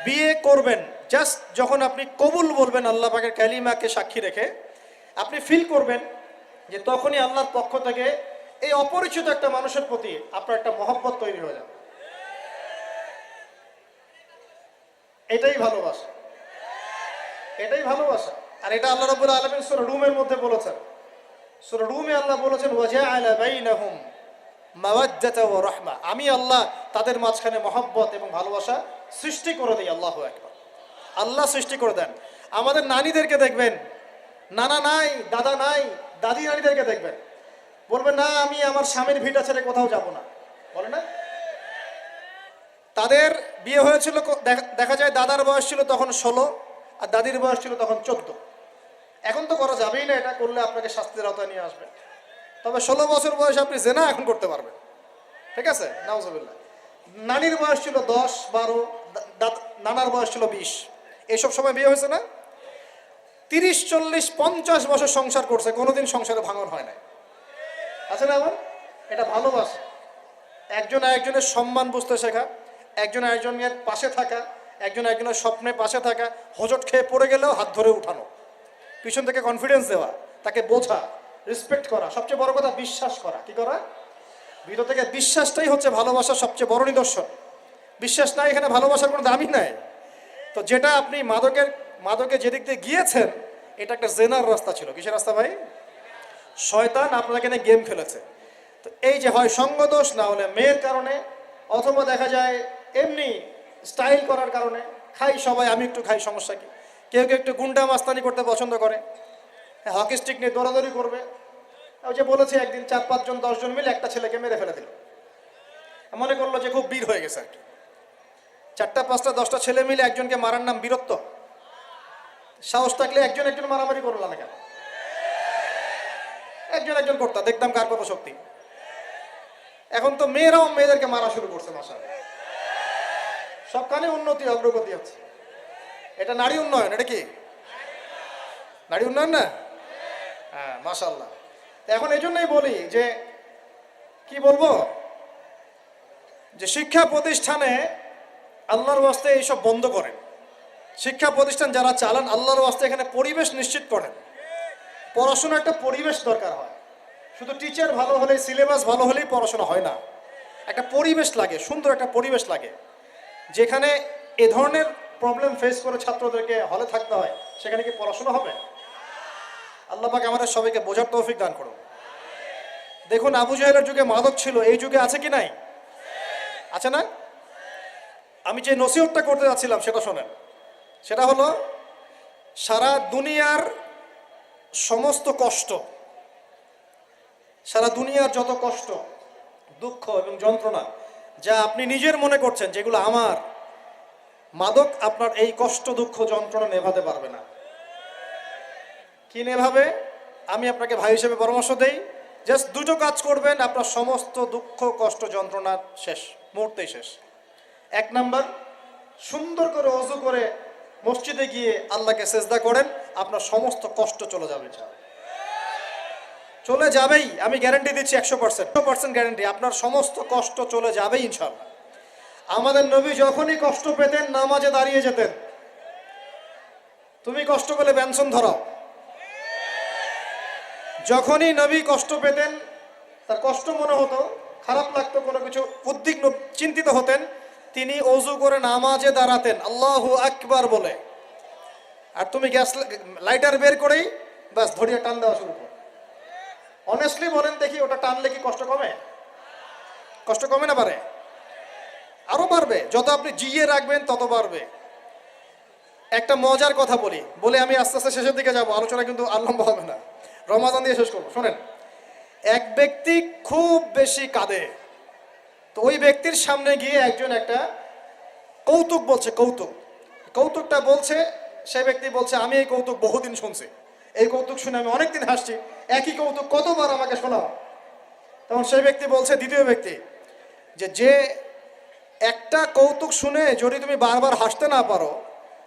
বিয়ে করবেন জাস্ট যখন আপনি কবুল বলবেন আল্লাহ পাকের কালিমাকে সাক্ষী রেখে, আপনি ফিল করবেন যে তখনই আল্লাহর পক্ষ থেকে এই অপরিচিত একটা মানুষের প্রতি আপনার একটা মহব্বত তৈরি হয়ে যাবে। এটাই ভালোবাসা, এটাই ভালোবাসা। আর এটা আল্লাহ রাব্বুল আলামিন সূরা রুমের মধ্যে বলেছেন। সূরা রুমে আল্লাহ বলেছেন ওয়াজআলা বাইনাহুম মাওয়াজ্জাতা ওয়া রাহমা, আমি আল্লাহ তাদের মাঝখানে মহব্বত এবং ভালোবাসা সৃষ্টি করে দিই। আল্লাহু আকবার। আল্লাহ সৃষ্টি করে দেন। আমাদের নানীদেরকে দেখবেন, নানা নাই, দাদা নাই, দাদি নারীদেরকে দেখবেন, বলবে না আমি আমার স্বামীর ভিটা ছেড়ে কোথাও যাব না, বলে না? তাদের বিয়ে হয়েছিল, দেখা যায় দাদার বয়স ছিল তখন 16 আর দাদির বয়স ছিল তখন 14। এখন তো করা যাবেই না, এটা করলে আপনাকে শাস্তির আওতায় নিয়ে আসবে। তবে 16 বছর বয়সে আপনি জেনা এখন করতে পারবেন, ঠিক আছে, নাউজুবিল্লাহ। নানির বয়স ছিল 10, 12, নানার বয়স ছিল 20, এইসব সময় বিয়ে হয়েছে না? 30, 40, 50 বছর সংসার করছে, কোনোদিন সংসারে ভাঙন হয় না, আছে না? আমার এটা ভালোবাসা। একজন আরেকজনের সম্মান বুঝতে শেখা, একজন আরেকজনের পাশে থাকা, একজন একজনের স্বপ্নে পাশে থাকা, হোঁচট খেয়ে পড়ে গেলেও হাত ধরে উঠানো, পিছন থেকে কনফিডেন্স দেওয়া, তাকে বোঝা, রেসপেক্ট করা, সবচেয়ে বড় কথা বিশ্বাস করা। কি করা? ভিতর থেকে বিশ্বাসটাই হচ্ছে ভালোবাসার সবচেয়ে বড় নিদর্শন। বিশ্বাস নাই, এখানে ভালোবাসার কোনো দামই নাই। তো যেটা আপনি মাদকে যেদিক দিয়ে গিয়েছেন, এটা একটা জেনার রাস্তা ছিল। কিসের রাস্তা ভাই? শয়তান আপনাকে নিয়ে গেম খেলেছে। তো এই যে হয় সঙ্গদোষ, না হলে মেয়ের কারণে, অথবা দেখা যায় এমনি স্টাইল করার কারণে, খাই সবাই আমি একটু খাই, সমস্যা কি? কেউ কেউ একটু গুন্ডা মাস্তানি করতে পছন্দ করে, হকি স্টিক নিয়ে দৌড়াদৌড়ি করবে। ওই যে বলেছি একদিন 4-5 জন 10 জন মিলে একটা ছেলেকে মেরে ফেলে দিল। মনে করলো যে খুব বীর হয়ে গেছে আর কি। 4টা 5টা 10টা ছেলে মিলে একজনকে মারার নাম বীরত্ব? সাহস থাকলে একজন একজন মারামারি করলো না কেন? একজন করতা, দেখতাম কার কত শক্তি। এখন তো মেয়েরাও মেয়েদেরকে মারা শুরু করছে, মাশাআল্লাহ। সবখানে উন্নতি, অগ্রগতি হচ্ছে। এটা নারী উন্নয়ন। এটা কি নারী উন্নয়ন না? হ্যাঁ, মাশাআল্লাহ। এখন এই জন্যই বলি যে কি বলবো, যে শিক্ষা প্রতিষ্ঠানে আল্লাহর ওয়াস্তে এইসব বন্ধ করেন। শিক্ষা প্রতিষ্ঠান যারা চালান, আল্লাহর ওয়াস্তে এখানে পরিবেশ নিশ্চিত করেন। পড়াশোনা একটা পরিবেশ দরকার হয়। শুধু টিচার ভালো হলেই, সিলেবাস ভালো হলেই পড়াশোনা হয় না। একটা পরিবেশ লাগে, সুন্দর একটা পরিবেশ লাগে, যেখানে এ ধরনের প্রবলেম ফেস করে ছাত্রদেরকে হলে থাকতে হয়। সেখানে কি পড়াশোনা হবে? আল্লাহ পাক আমাদের সবাইকে বোঝার তৌফিক দান করুন। দেখুন, আবু জাহেলের যুগে মাদক ছিল, এই যুগে আছে কি নাই? আছে না? আমি যে নসিহতটা করতে যাচ্ছিলাম সেটা শোনেন। সেটা হলো সারা দুনিয়ার সমস্ত কষ্ট, সারা দুনিয়ার যত কষ্ট, দুঃখ এবং যন্ত্রণা যা আপনি নিজের মনে করছেন যেগুলো আমার, মাদক আপনার এই কষ্ট দুঃখ যন্ত্রণা নেভাতে পারবে না। কি নেভাবে? আমি আপনাকে ভাই হিসেবে পরামর্শ দেই, জাস্ট দুটো কাজ করবেন, আপনার সমস্ত দুঃখ কষ্ট যন্ত্রণা শেষ, মুহূর্তেই শেষ। এক নাম্বার, সুন্দর করে ওযু করে মসজিদে গিয়ে আল্লাহকে সেজদা করেন, আপনার সমস্ত কষ্ট চলে যাবে, চলে যাবেই, আমি গ্যারান্টি দিচ্ছি 100% গ্যারান্টি, আপনার সমস্ত কষ্ট চলে যাবেই ইনশাআল্লাহ। আমাদের নবী যখনই কষ্ট পেতেন নামাজে দাঁড়িয়ে যেতেন। তুমি কষ্ট পেলে ব্যঞ্জন ধরাও। যখনই নবী কষ্ট পেতেন, তার কষ্ট মনে হতো, খারাপ লাগতো, কোনো কিছু উদ্বিগ্ন চিন্তিত হতেন, তিনি ওযু করে নামাজে দাঁড়াতেন আল্লাহু আকবার বলে। আর তুমি গ্যাস লাইটার বের করেই ব্যাস ধরিয়ে টান দেওয়া শুরু করো। অনেস্টলি বলেন দেখি, ওটা টানলে কি কষ্ট কমে? কষ্ট কমে না? পারে, আরো বাড়বে। যত আপনি জিয়ে রাখবেন তত বাড়বে। একটা মজার কথা বলে আমি আস্তে আস্তে শেষের দিকে যাব, আলোচনা কিন্তু আর লম্বা হবে না, রমাজান দিয়ে শেষ করবো। শোনেন, এক ব্যক্তি খুব বেশি কাঁদে, তো ওই ব্যক্তির সামনে গিয়ে একজন একটা কৌতুক বলছে, কৌতুকটা বলছে, সে ব্যক্তি বলছে আমি এই কৌতুক বহুদিন শুনছি, এই কৌতুক শুনে আমি অনেকদিন হাসছি, একই কৌতুক কতবার আমাকে শোনাও। তখন সেই ব্যক্তি বলছে, দ্বিতীয় ব্যক্তি, যে একটা কৌতুক শুনে যদি তুমি বারবার হাসতে না পারো,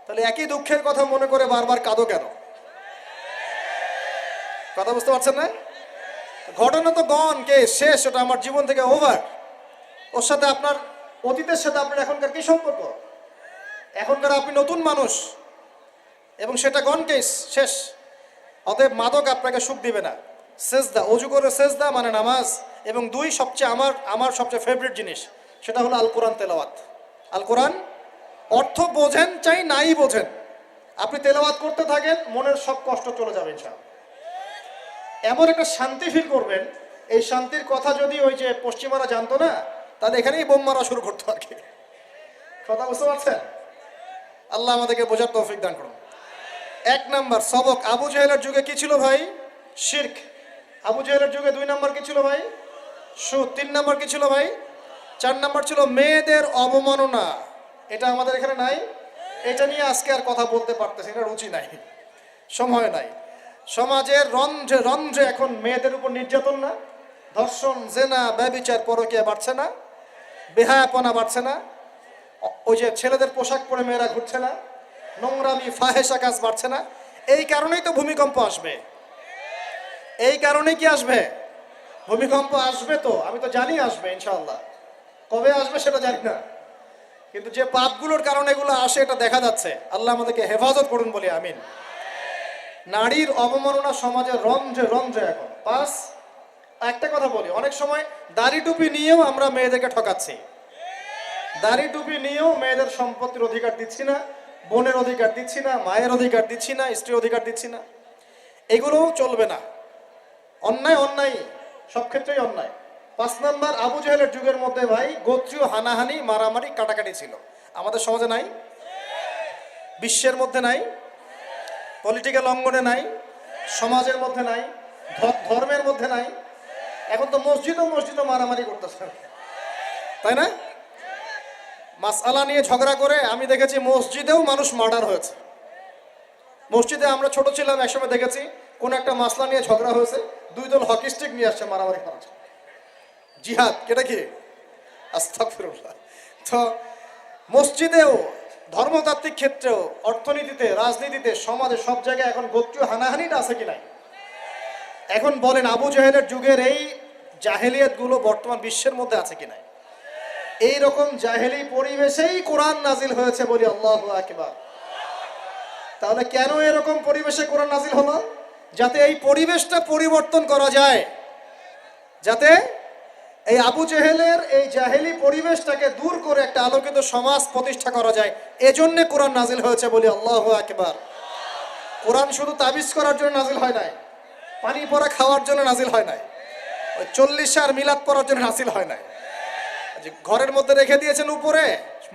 তাহলে একই দুঃখের কথা মনে করে বারবার কাঁদো কেন? কথা বুঝতে পারছেন না? ঘটনা তো গন, কে শেষ, ওটা আমার জীবন থেকে ওভার। ওর সাথে আপনার অতীতের সাথে আপনার এখনকার কি সম্পর্ক? এখনকার আপনি নতুন মানুষ এবং সেটা গন, কেস শেষ। অতএব মাদক আপনাকে সুখ দিবে না। সেজদা, অজু করে সেজদা মানে নামাজ, এবং দুই সবচেয়ে আমার সবচেয়ে ফেভারিট জিনিস, সেটা হলো আল কোরআন তেলাওয়াত। আল কোরআন অর্থ বোঝেন চাই নাই বোঝেন, আপনি তেলাওয়াত করতে থাকেন, মনের সব কষ্ট চলে যাবে ইনশাআল্লাহ। এমন একটা শান্তি ফিল করবেন, এই শান্তির কথা যদি ওই যে পশ্চিমারা জানতো না, তাহলে এখানেই বোম মারা শুরু করতো আর কি। কথা বুঝতে পারছেন? আল্লাহ আমাদেরকে বোঝার তৌফিক দান করুন। এক নাম্বার সবক, আবু জেহেলের যুগে কি ছিল ভাই? শিরক। আবু জেহেলের যুগে 2 নাম্বার কি ছিল ভাই? সুদ। 3 নাম্বার কি ছিল ভাই? 4 নাম্বার ছিল মেয়েদের অবমাননা। এটা আমাদের এখানে নাই। এটা নিয়ে আজকে আর কথা বলতে পারতেছি না, রুচি নাই, সময় নাই। সমাজের রন্ধ্রে রন্ধ্রে এখন মেয়েদের উপর নির্যাতন না, ধর্ষণ, জেনা, ব্যভিচার, পরকীয়া বাড়ছে না, বেহায়াপনা বাড়ছে না, ওই যে ছেলেদের পোশাক পরে মেয়েরা ঘুরছে না, নোংরামি ফাহেসা কাজ বাড়ছে না। এই কারণেই তো ভূমিকম্প আসবে। এই কারণে কি আসবে? ভূমিকম্প আসবে, তো আমি তো জানি আসবে ইনশাআল্লাহ। কবে আসবে সেটা জানি না, কিন্তু যে পাপগুলোর কারণে এগুলো আসে এটা দেখা যাচ্ছে। আল্লাহ আমাদেরকে হেফাজত করুন বলি আমিন। নারীর অবমাননা সমাজের রন্ধ্রে রন্ধ্রে এখন। পাঁচ, একটা কথা বলি, অনেক সময় দাড়ি টুপি নিয়েও আমরা মেয়েদেরকে ঠকাচ্ছি। দাড়ি টুপি নিয়েও মেয়েদের সম্পত্তির অধিকার দিচ্ছি না, বোনের অধিকার দিচ্ছি না, মায়ের অধিকার দিচ্ছি না, স্ত্রীর অধিকার দিচ্ছি না। এগুলোও চলবে না। অন্যায় অন্যায়, সব ক্ষেত্রেই অন্যায়। 5 নাম্বার, আবু জেহেলের যুগের মধ্যে ভাই গোত্রীয় হানাহানি, মারামারি, কাটাকাটি ছিল। আমাদের সমাজে নাই? বিশ্বের মধ্যে নাই? পলিটিক্যাল অঙ্গনে নাই? সমাজের মধ্যে নাই? ধর্মের মধ্যে নাই? এখন তো মসজিদও মারামারি করতেছে, তাই না? মাসআলা নিয়ে ঝগড়া করে আমি দেখেছি মসজিদেও মানুষ মার্ডার হয়েছে। মসজিদে আমরা ছোট ছিলাম একসময় দেখেছি কোন একটা মাসলা নিয়ে ঝগড়া হয়েছে, 2 দল হকি স্টিক নিয়ে আসছে মারামারি করার জন্য। জিহাদ, কেটা কি? আস্তাগফিরুল্লাহ। তো মসজিদেও, ধর্মতাত্ত্বিক ক্ষেত্রেও, অর্থনীতিতে, রাজনীতিতে, সমাজে, সব জায়গায় এখন গোত্রীয় হানাহানিটা আছে কি নাই? এখন বলেন আবু জেহেলের যুগের এই জাহেলিয়াতগুলো বর্তমান বিশ্বের মধ্যে আছে কি নাই? এই রকম জাহেলি পরিবেশেই কোরআন নাজিল হয়েছে বলি আল্লাহু আকবার। তাহলে কেন এরকম পরিবেশে কোরআন নাজিল হলো? যাতে এই পরিবেশটা পরিবর্তন করা যায়, যাতে এই আবু জেহেলের এই জাহেলি পরিবেশটাকে দূর করে একটা আলোকিত সমাজ প্রতিষ্ঠা করা যায়। এজন্য কোরআন নাজিল হয়েছে বলি আল্লাহু আকবার। কোরআন শুধু তাবিজ করার জন্য নাজিল হয় নাই, পানি পড়া খাওয়ার জন্য নাজিল হয় নাই, ওই 40 আর মিলাদ পড়ার জন্য নাজিল হয় নাই। ঘরের মধ্যে রেখে দিয়েছেন উপরে,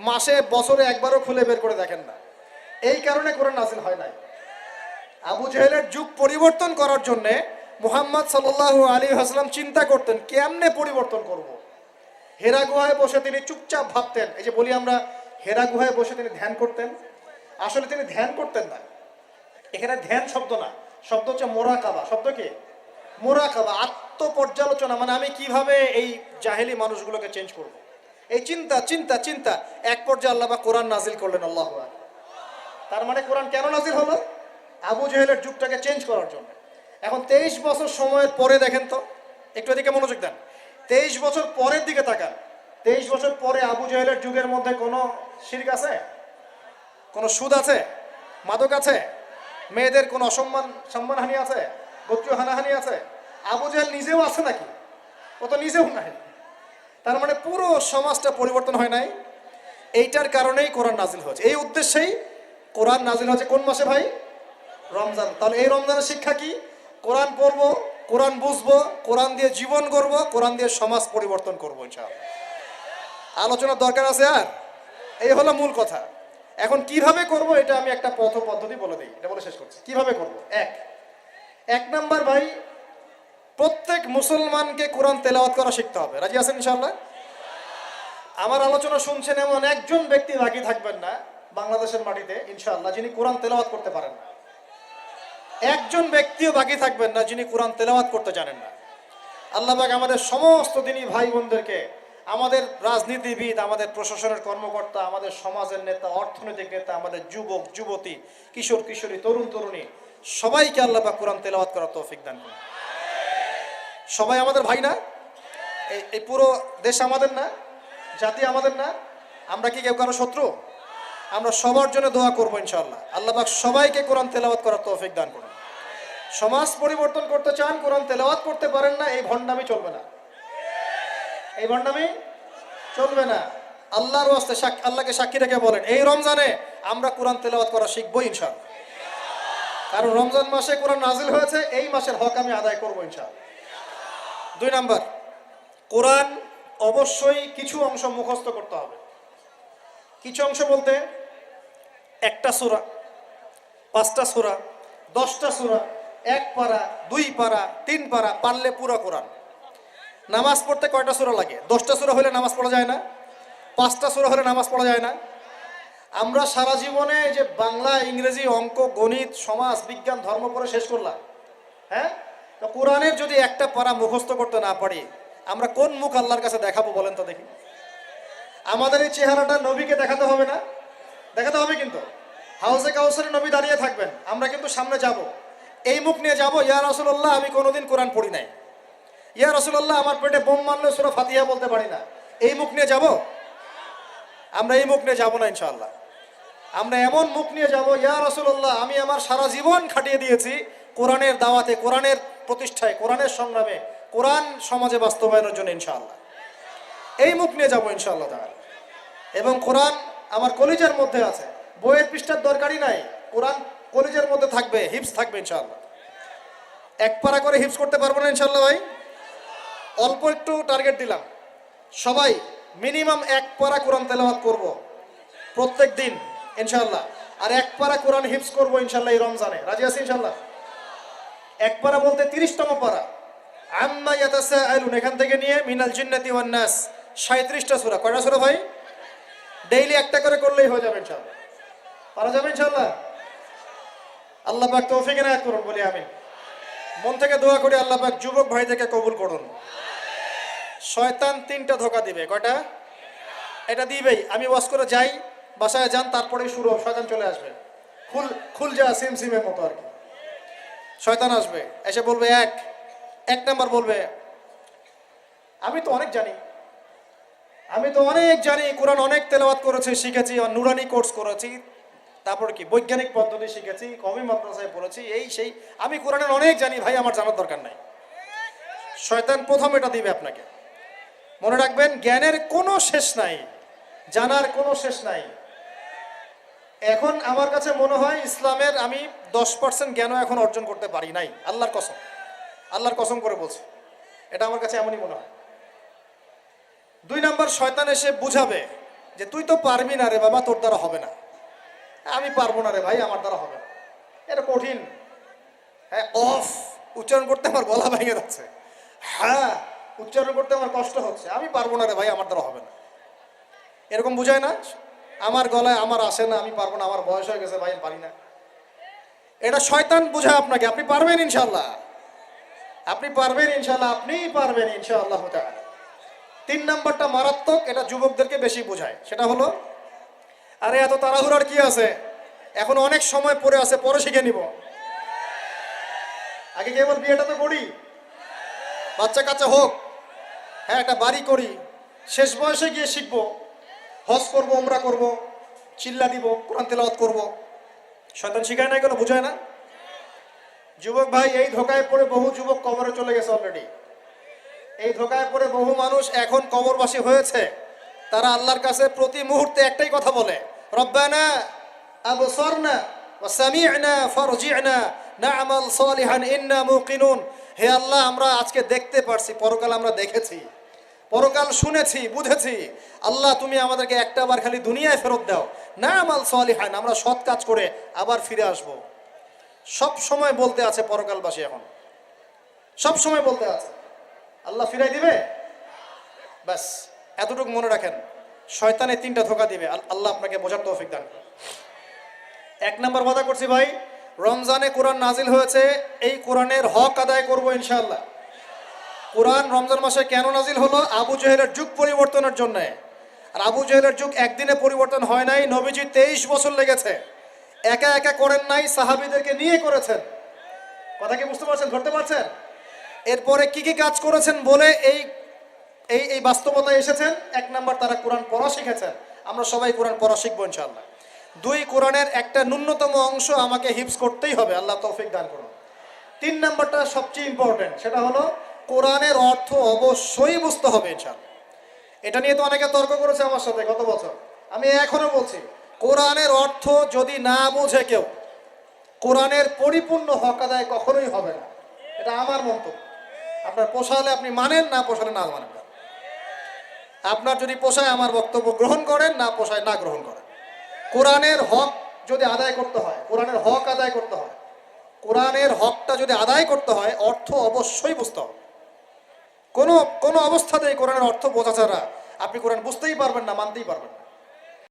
মাসে বছরে একবারও খুলে বের করে দেখেন না, এই কারণে কোরআন নাজিল হয় নাই। আবু জেহেলের যুগ পরিবর্তন করার জন্য মুহাম্মদ সাল্লাল্লাহু আলাইহি ওয়াসাল্লাম চিন্তা করতেন কেমনে পরিবর্তন করব। হেরা গুহায় বসে তিনি চুপচাপ ভাবতেন। এই যে বলি আমরা হেরা গুহায় বসে তিনি ধ্যান করতেন, আসলে তিনি ধ্যান করতেন না। এখানে ধ্যান শব্দ না, শব্দ হচ্ছে মোরাকাবা। শব্দ কি? মোরাকাবা, আত্মপর্যালোচনা। মানে আমি কিভাবে এই জাহেলি মানুষগুলোকে চেঞ্জ করব। এই চিন্তা চিন্তা চিন্তা এক পর্যায়ে আল্লাহ পাক কোরআন নাজিল করলেন। আল্লাহু আকবার। তার মানে কোরআন কেন নাজিল হলো? আবু জেহেলের যুগটাকে চেঞ্জ করার জন্য। এখন 23 বছর সময়ের পরে দেখেন তো, একটু এদিকে মনোযোগ দেন। 23 বছর পরের দিকে তাকান। 23 বছর পরে আবু জেহেলের যুগের মধ্যে কোনো শিরক আছে? কোনো সুদ আছে? মাদক আছে? মেয়েদের কোনো সম্মানহানি আছে? গোত্রীয় হানাহানি আছে? আবু জেহেল নিজেও আছে নাকি? ও তো নিজেও নাই। তার মানে পুরো সমাজটা পরিবর্তন হয় নাই। এইটার কারণেই কোরআন নাজিল হয়েছে, এই উদ্দেশ্যেই কোরআন নাজিল হয়েছে। কোন মাসে ভাই? রমজান। তাহলে এই রমজানের শিক্ষা কি? কোরআন পড়বো, কোরআন বুঝবো, কোরআন দিয়ে জীবন গড়বো, কোরআন দিয়ে সমাজ পরিবর্তন করবো ইনশাআল্লাহ। আলোচনার দরকার আছে আর? এই হলো মূল কথা। এখন কিভাবে করব এটা আমি একটা পদ্ধতি বলে দিই, এটা বলে শেষ করছি। কিভাবে করব? এক নাম্বার ভাই, প্রত্যেক মুসলমানকে কোরআন তেলাওয়াত করা শিখতে হবে। রাজি আছেন ইনশাআল্লাহ? আমার আলোচনা শুনছেন এমন একজন ব্যক্তি বাকি থাকবেন না বাংলাদেশের মাটিতে ইনশাআল্লাহ যিনি কোরআন তেলাওয়াত করতে পারেন না। একজন ব্যক্তিও বাকি থাকবেন না যিনি কোরআন তেলাওয়াত করতে জানেন না। আল্লাহ পাক আমাদের সমস্ত দিনী ভাই বোনদেরকে, আমাদের রাজনীতিবিদ, আমাদের প্রশাসনের কর্মকর্তা, আমাদের সমাজের নেতা, অর্থনৈতিক নেতা, আমাদের যুবক যুবতী, কিশোর কিশোরী, তরুণ তরুণী, সবাইকে আল্লাহ পাক কোরআন তেলাওয়াত করার তৌফিক দান করুন। সবাই আমাদের ভাই না? এই পুরো দেশ আমাদের না? জাতি আমাদের না? আমরা কি কেউ কারো শত্রু? আমরা সবার জন্য দোয়া করবো ইনশাআল্লাহ। আল্লাহ পাক সবাইকে কোরআন তেলাওয়াত করার তৌফিক দান করুন। সমাজ পরিবর্তন করতে চান, কোরআন তেলাওয়াত করতে পারেন না, এই ভণ্ডামি চলবে না। এই ভণ্ডামি চলবে না। আল্লাহর ওয়াস্তে আল্লাহকে সাক্ষী রেখে বলেন, এই রমজানে আমরা কোরআন তেলাওয়াত করা শিখবো ইনশাআল্লাহ। কারণ রমজান মাসে কোরআন নাজিল হয়েছে, এই মাসের হক আমি আদায় করবো ইনশাআল্লাহ। 2 নাম্বার, কোরআন অবশ্যই কিছু অংশ মুখস্থ করতে হবে। কিছু অংশ বলতে 1টা সূরা, 5টা সূরা, 10টা সূরা, 1 পারা, 2 পারা, 3 পারা, পারলে পুরো কোরআন। নামাজ পড়তে কয়টা সূরা লাগে? 10টা সূরা হলে নামাজ পড়া যায় না? 5টা সূরা হলে নামাজ পড়া যায় না? আমরা সারা জীবনে যে বাংলা, ইংরেজি, অঙ্ক, গণিত, সমাজ, বিজ্ঞান, ধর্ম পড়ে শেষ করলাম, হ্যাঁ? তো কোরআনের যদি একটা পারা মুখস্থ করতে না পারি, আমরা কোন মুখ আল্লাহর কাছে দেখাবো বলেন তো দেখি? আমাদের এই চেহারাটা নবীকে দেখাতে হবে না? দেখাতে হবে। কিন্তু হাউজে কাউসারে নবী দাঁড়িয়ে থাকবেন, আমরা কিন্তু সামনে যাব, এই মুখ নিয়ে যাব, ইয়া রাসূলুল্লাহ আমি কোনোদিন কোরআন পড়ি নাই, ইয়া রাসূলুল্লাহ আমার পেটে বোম মারলে সূরা ফাতিহা বলতে পারি না, এই মুখ নিয়ে যাব? আমরা এই মুখ নিয়ে যাব না ইনশাআল্লাহ। আমরা এমন মুখ নিয়ে যাব, ইয়া রাসূলুল্লাহ আমি আমার সারা জীবন খাটিয়ে দিয়েছি কোরআনের দাওয়াতে, কোরআনের প্রতিষ্ঠায়, কোরআনের সংগ্রামে, কোরআন সমাজে বাস্তবায়নের জন্য ইনশাআল্লাহ। এই মুখ নিয়ে যাব ইনশাআল্লাহ তাআলা। এবং কোরআন আমার কলিজার মধ্যে আছে, বইয়ের পৃষ্ঠার দরকারই নাই, কোরআন কলিজার মধ্যে থাকবে, হিফজ থাকবে ইনশাআল্লাহ। 1 পারা করে হিফজ করতে পারবো না ইনশাআল্লাহ ভাই? অল্প একটু টার্গেট দিলাম, সবাই মিনিমাম 1 পারা কোরআন তেলাওয়াত করব প্রত্যেক দিন ইনশাআল্লাহ। আর 1 পারা কোরআন হিফজ করব ইনশাআল্লাহ এই রমজানে। রাজি আছি ইনশাআল্লাহ? 1 পারা বলতে 30তম পারা, আম্মা ইয়াতাসাআলুন, এখান থেকে নিয়ে মিনাল জিন্নাতি ওয়ান নাস, 37টা সূরা। কয়টা সূরা ভাই? ডেইলি একটা করে করলেই হয়ে যাবে ইনশাআল্লাহ। পারা যাবে ইনশাআল্লাহ? আল্লাহ পাক তৌফিক এনায়েত করুন, বলি আমিন। মন থেকে দোয়া করি আল্লাহ পাক যুবক ভাইদেরকে কবুল করুন। শয়তান 3টা ধোঁকা দিবে। কয়টা? এটা দিবেই। আমি ওয়াজ করে যাই, বাসায় যান, তারপরেই শুরু হবে, শয়তান চলে আসবে, খুল যা সিমের মতো আর কি। শয়তান আসবে, এসে বলবে এক নাম্বার বলবে আমি তো অনেক জানি, কোরআন অনেক তেলাওয়াত করেছি, শিখেছি, নুরানি কোর্স করেছি, তারপর কি বৈজ্ঞানিক পদ্ধতি শিখেছি, কওমি মাদ্রাসায় পড়েছি, এই সেই, আমি কোরআনের অনেক জানি ভাই, আমার জানার দরকার নাই। শয়তান প্রথম এটা দিবে আপনাকে। মনে রাখবেন, জ্ঞানের কোনো শেষ নাই, জানার কোনো শেষ নাই। এখন আমার কাছে মনে হয় ইসলামের আমি 10% জ্ঞানও এখন অর্জন করতে পারি নাই, আল্লাহর কসম করে বলছি, এটা আমার কাছে এমনই মনে হয়। 2 নাম্বার, শয়তান এসে বুঝাবে যে তুই তো পারবি না রে বাবা, তোর দ্বারা হবে না। আমি পারবো না রে ভাই, আমার দ্বারা হবে না, এটা কঠিন, হ্যাঁ, অফ উচ্চারণ করতে আমার গলা ভেঙে যাচ্ছে, হ্যাঁ উচ্চারণ করতে আমার কষ্ট হচ্ছে, আমি পারবো না রে ভাই, আমার দ্বারা হবে না, এরকম বুঝায় না? আমার গলায় আমার আসে না, আমি পারবো না, আমার বয়স হয়ে গেছে ভাই, পারি না। এটা শয়তান বুঝায় আপনাকে। আপনি পারবেন ইনশাল্লাহ, আপনি পারবেন ইনশাল্লাহ, আপনিই পারবেন ইনশাআল্লাহ তাআলা। 3 নাম্বারটা মারাত্মক, এটা যুবকদেরকে বেশি বোঝায়। সেটা হলো, আরে এত তাড়াহুড়ার কি আছে, এখন অনেক সময় পড়ে আছে, পরে শিখে নিব। আগে কেবল বিয়েটা তো করি, বাচ্চা কাচ্চা হোক, হ্যাঁ একটা বাড়ি করি, শেষ বয়সে গিয়ে শিখবো, হজ করব, ওমরা করব, চিল্লা দিব, কোরআন তেলাওয়াত করব। শয়তান শিখায় না, এগুলো বুঝায় না? যুবক ভাই, এই ধোকায় পড়ে বহু যুবক কবরে চলে গেছে অলরেডি। এই ধোকায় পড়ে বহু মানুষ এখন কবরবাসী হয়েছে। তারা আল্লাহর কাছে প্রতি মুহূর্তে একটাই কথা বলে, রব্বানা আবসারনা ওয়া সামি'না ফারজি'না না'মাল সালিহান ইন্না মুকিনুন। হে আল্লাহ, আমরা আজকে দেখতে পারছি, পরকাল আমরা দেখেছি, পরকাল শুনেছি, বুঝেছি। আল্লাহ, তুমি আমাদেরকে একটা বার খালি দুনিয়ায় ফেরত দাও, না'মাল সালিহান, আমরা সৎ কাজ করে আবার ফিরে আসব। সব সময় বলতে আছে পরকালবাসী, এখন সব সময় বলতে আছে। আল্লাহ ফিরাই দিবে? ব্যাস এতটুকু মনে রাখেন, শয়তানে 3টা ধোকা দিবে। আল্লাহ আপনাকে বোঝার তৌফিক দান করুন। 1 নাম্বার ওয়াদা করছি ভাই, রমজানে কোরআন নাজিল হয়েছে, এই কোরআনের হক আদায় করব ইনশাআল্লাহ। কোরআন রমজান মাসে কেন নাজিল হলো? আবু জেহেলের যুগ পরিবর্তনের জন্য। আর আবু জেহেলের যুগ একদিনে পরিবর্তন হয় নাই, নবীজি 23 বছর লেগেছে। একা একা করেন নাই, সাহাবীদেরকে নিয়ে করেছেন। কথা কি বুঝতে পারছেন, ধরতে পারছেন? এরপরে কি কি কাজ করেছেন বলে এই এই এই বাস্তবতায় এসেছেন। 1 নাম্বার, তারা কোরআন পড়া শিখেছেন। আমরা সবাই কোরআন পড়া শিখবো ইনশাআল্লাহ। 2, কোরআনের একটা ন্যূনতম অংশ আমাকে হিফজ করতেই হবে, আল্লাহ তৌফিক দান করুন। 3 নাম্বারটা সবচেয়ে ইম্পর্টেন্ট, সেটা হলো কোরআনের অর্থ অবশ্যই বুঝতে হবে ইনশাআল্লাহ। এটা নিয়ে তো অনেকে তর্ক করেছে আমার সাথে গত বছর, আমি এখনো বলছি, কোরআনের অর্থ যদি না বুঝে কেউ, কোরআনের পরিপূর্ণ হক আদায় কখনোই হবে না। এটা আমার মন্তব্য। আপনার পোষালে আপনি মানেন, না পোষালে না মানেন। আপনার যদি পোষায় আমার বক্তব্য গ্রহণ করেন, না পোষায় না গ্রহণ করেন। কোরআনের হক যদি আদায় করতে হয়, কোরআনের হক আদায় করতে হয়, কোরআনের হকটা যদি আদায় করতে হয়, অর্থ অবশ্যই বুঝতে হবে। কোনো অবস্থাতেই কোরআনের অর্থ বোঝা ছাড়া আপনি কোরআন বুঝতেই পারবেন না, মানতেই পারবেন না।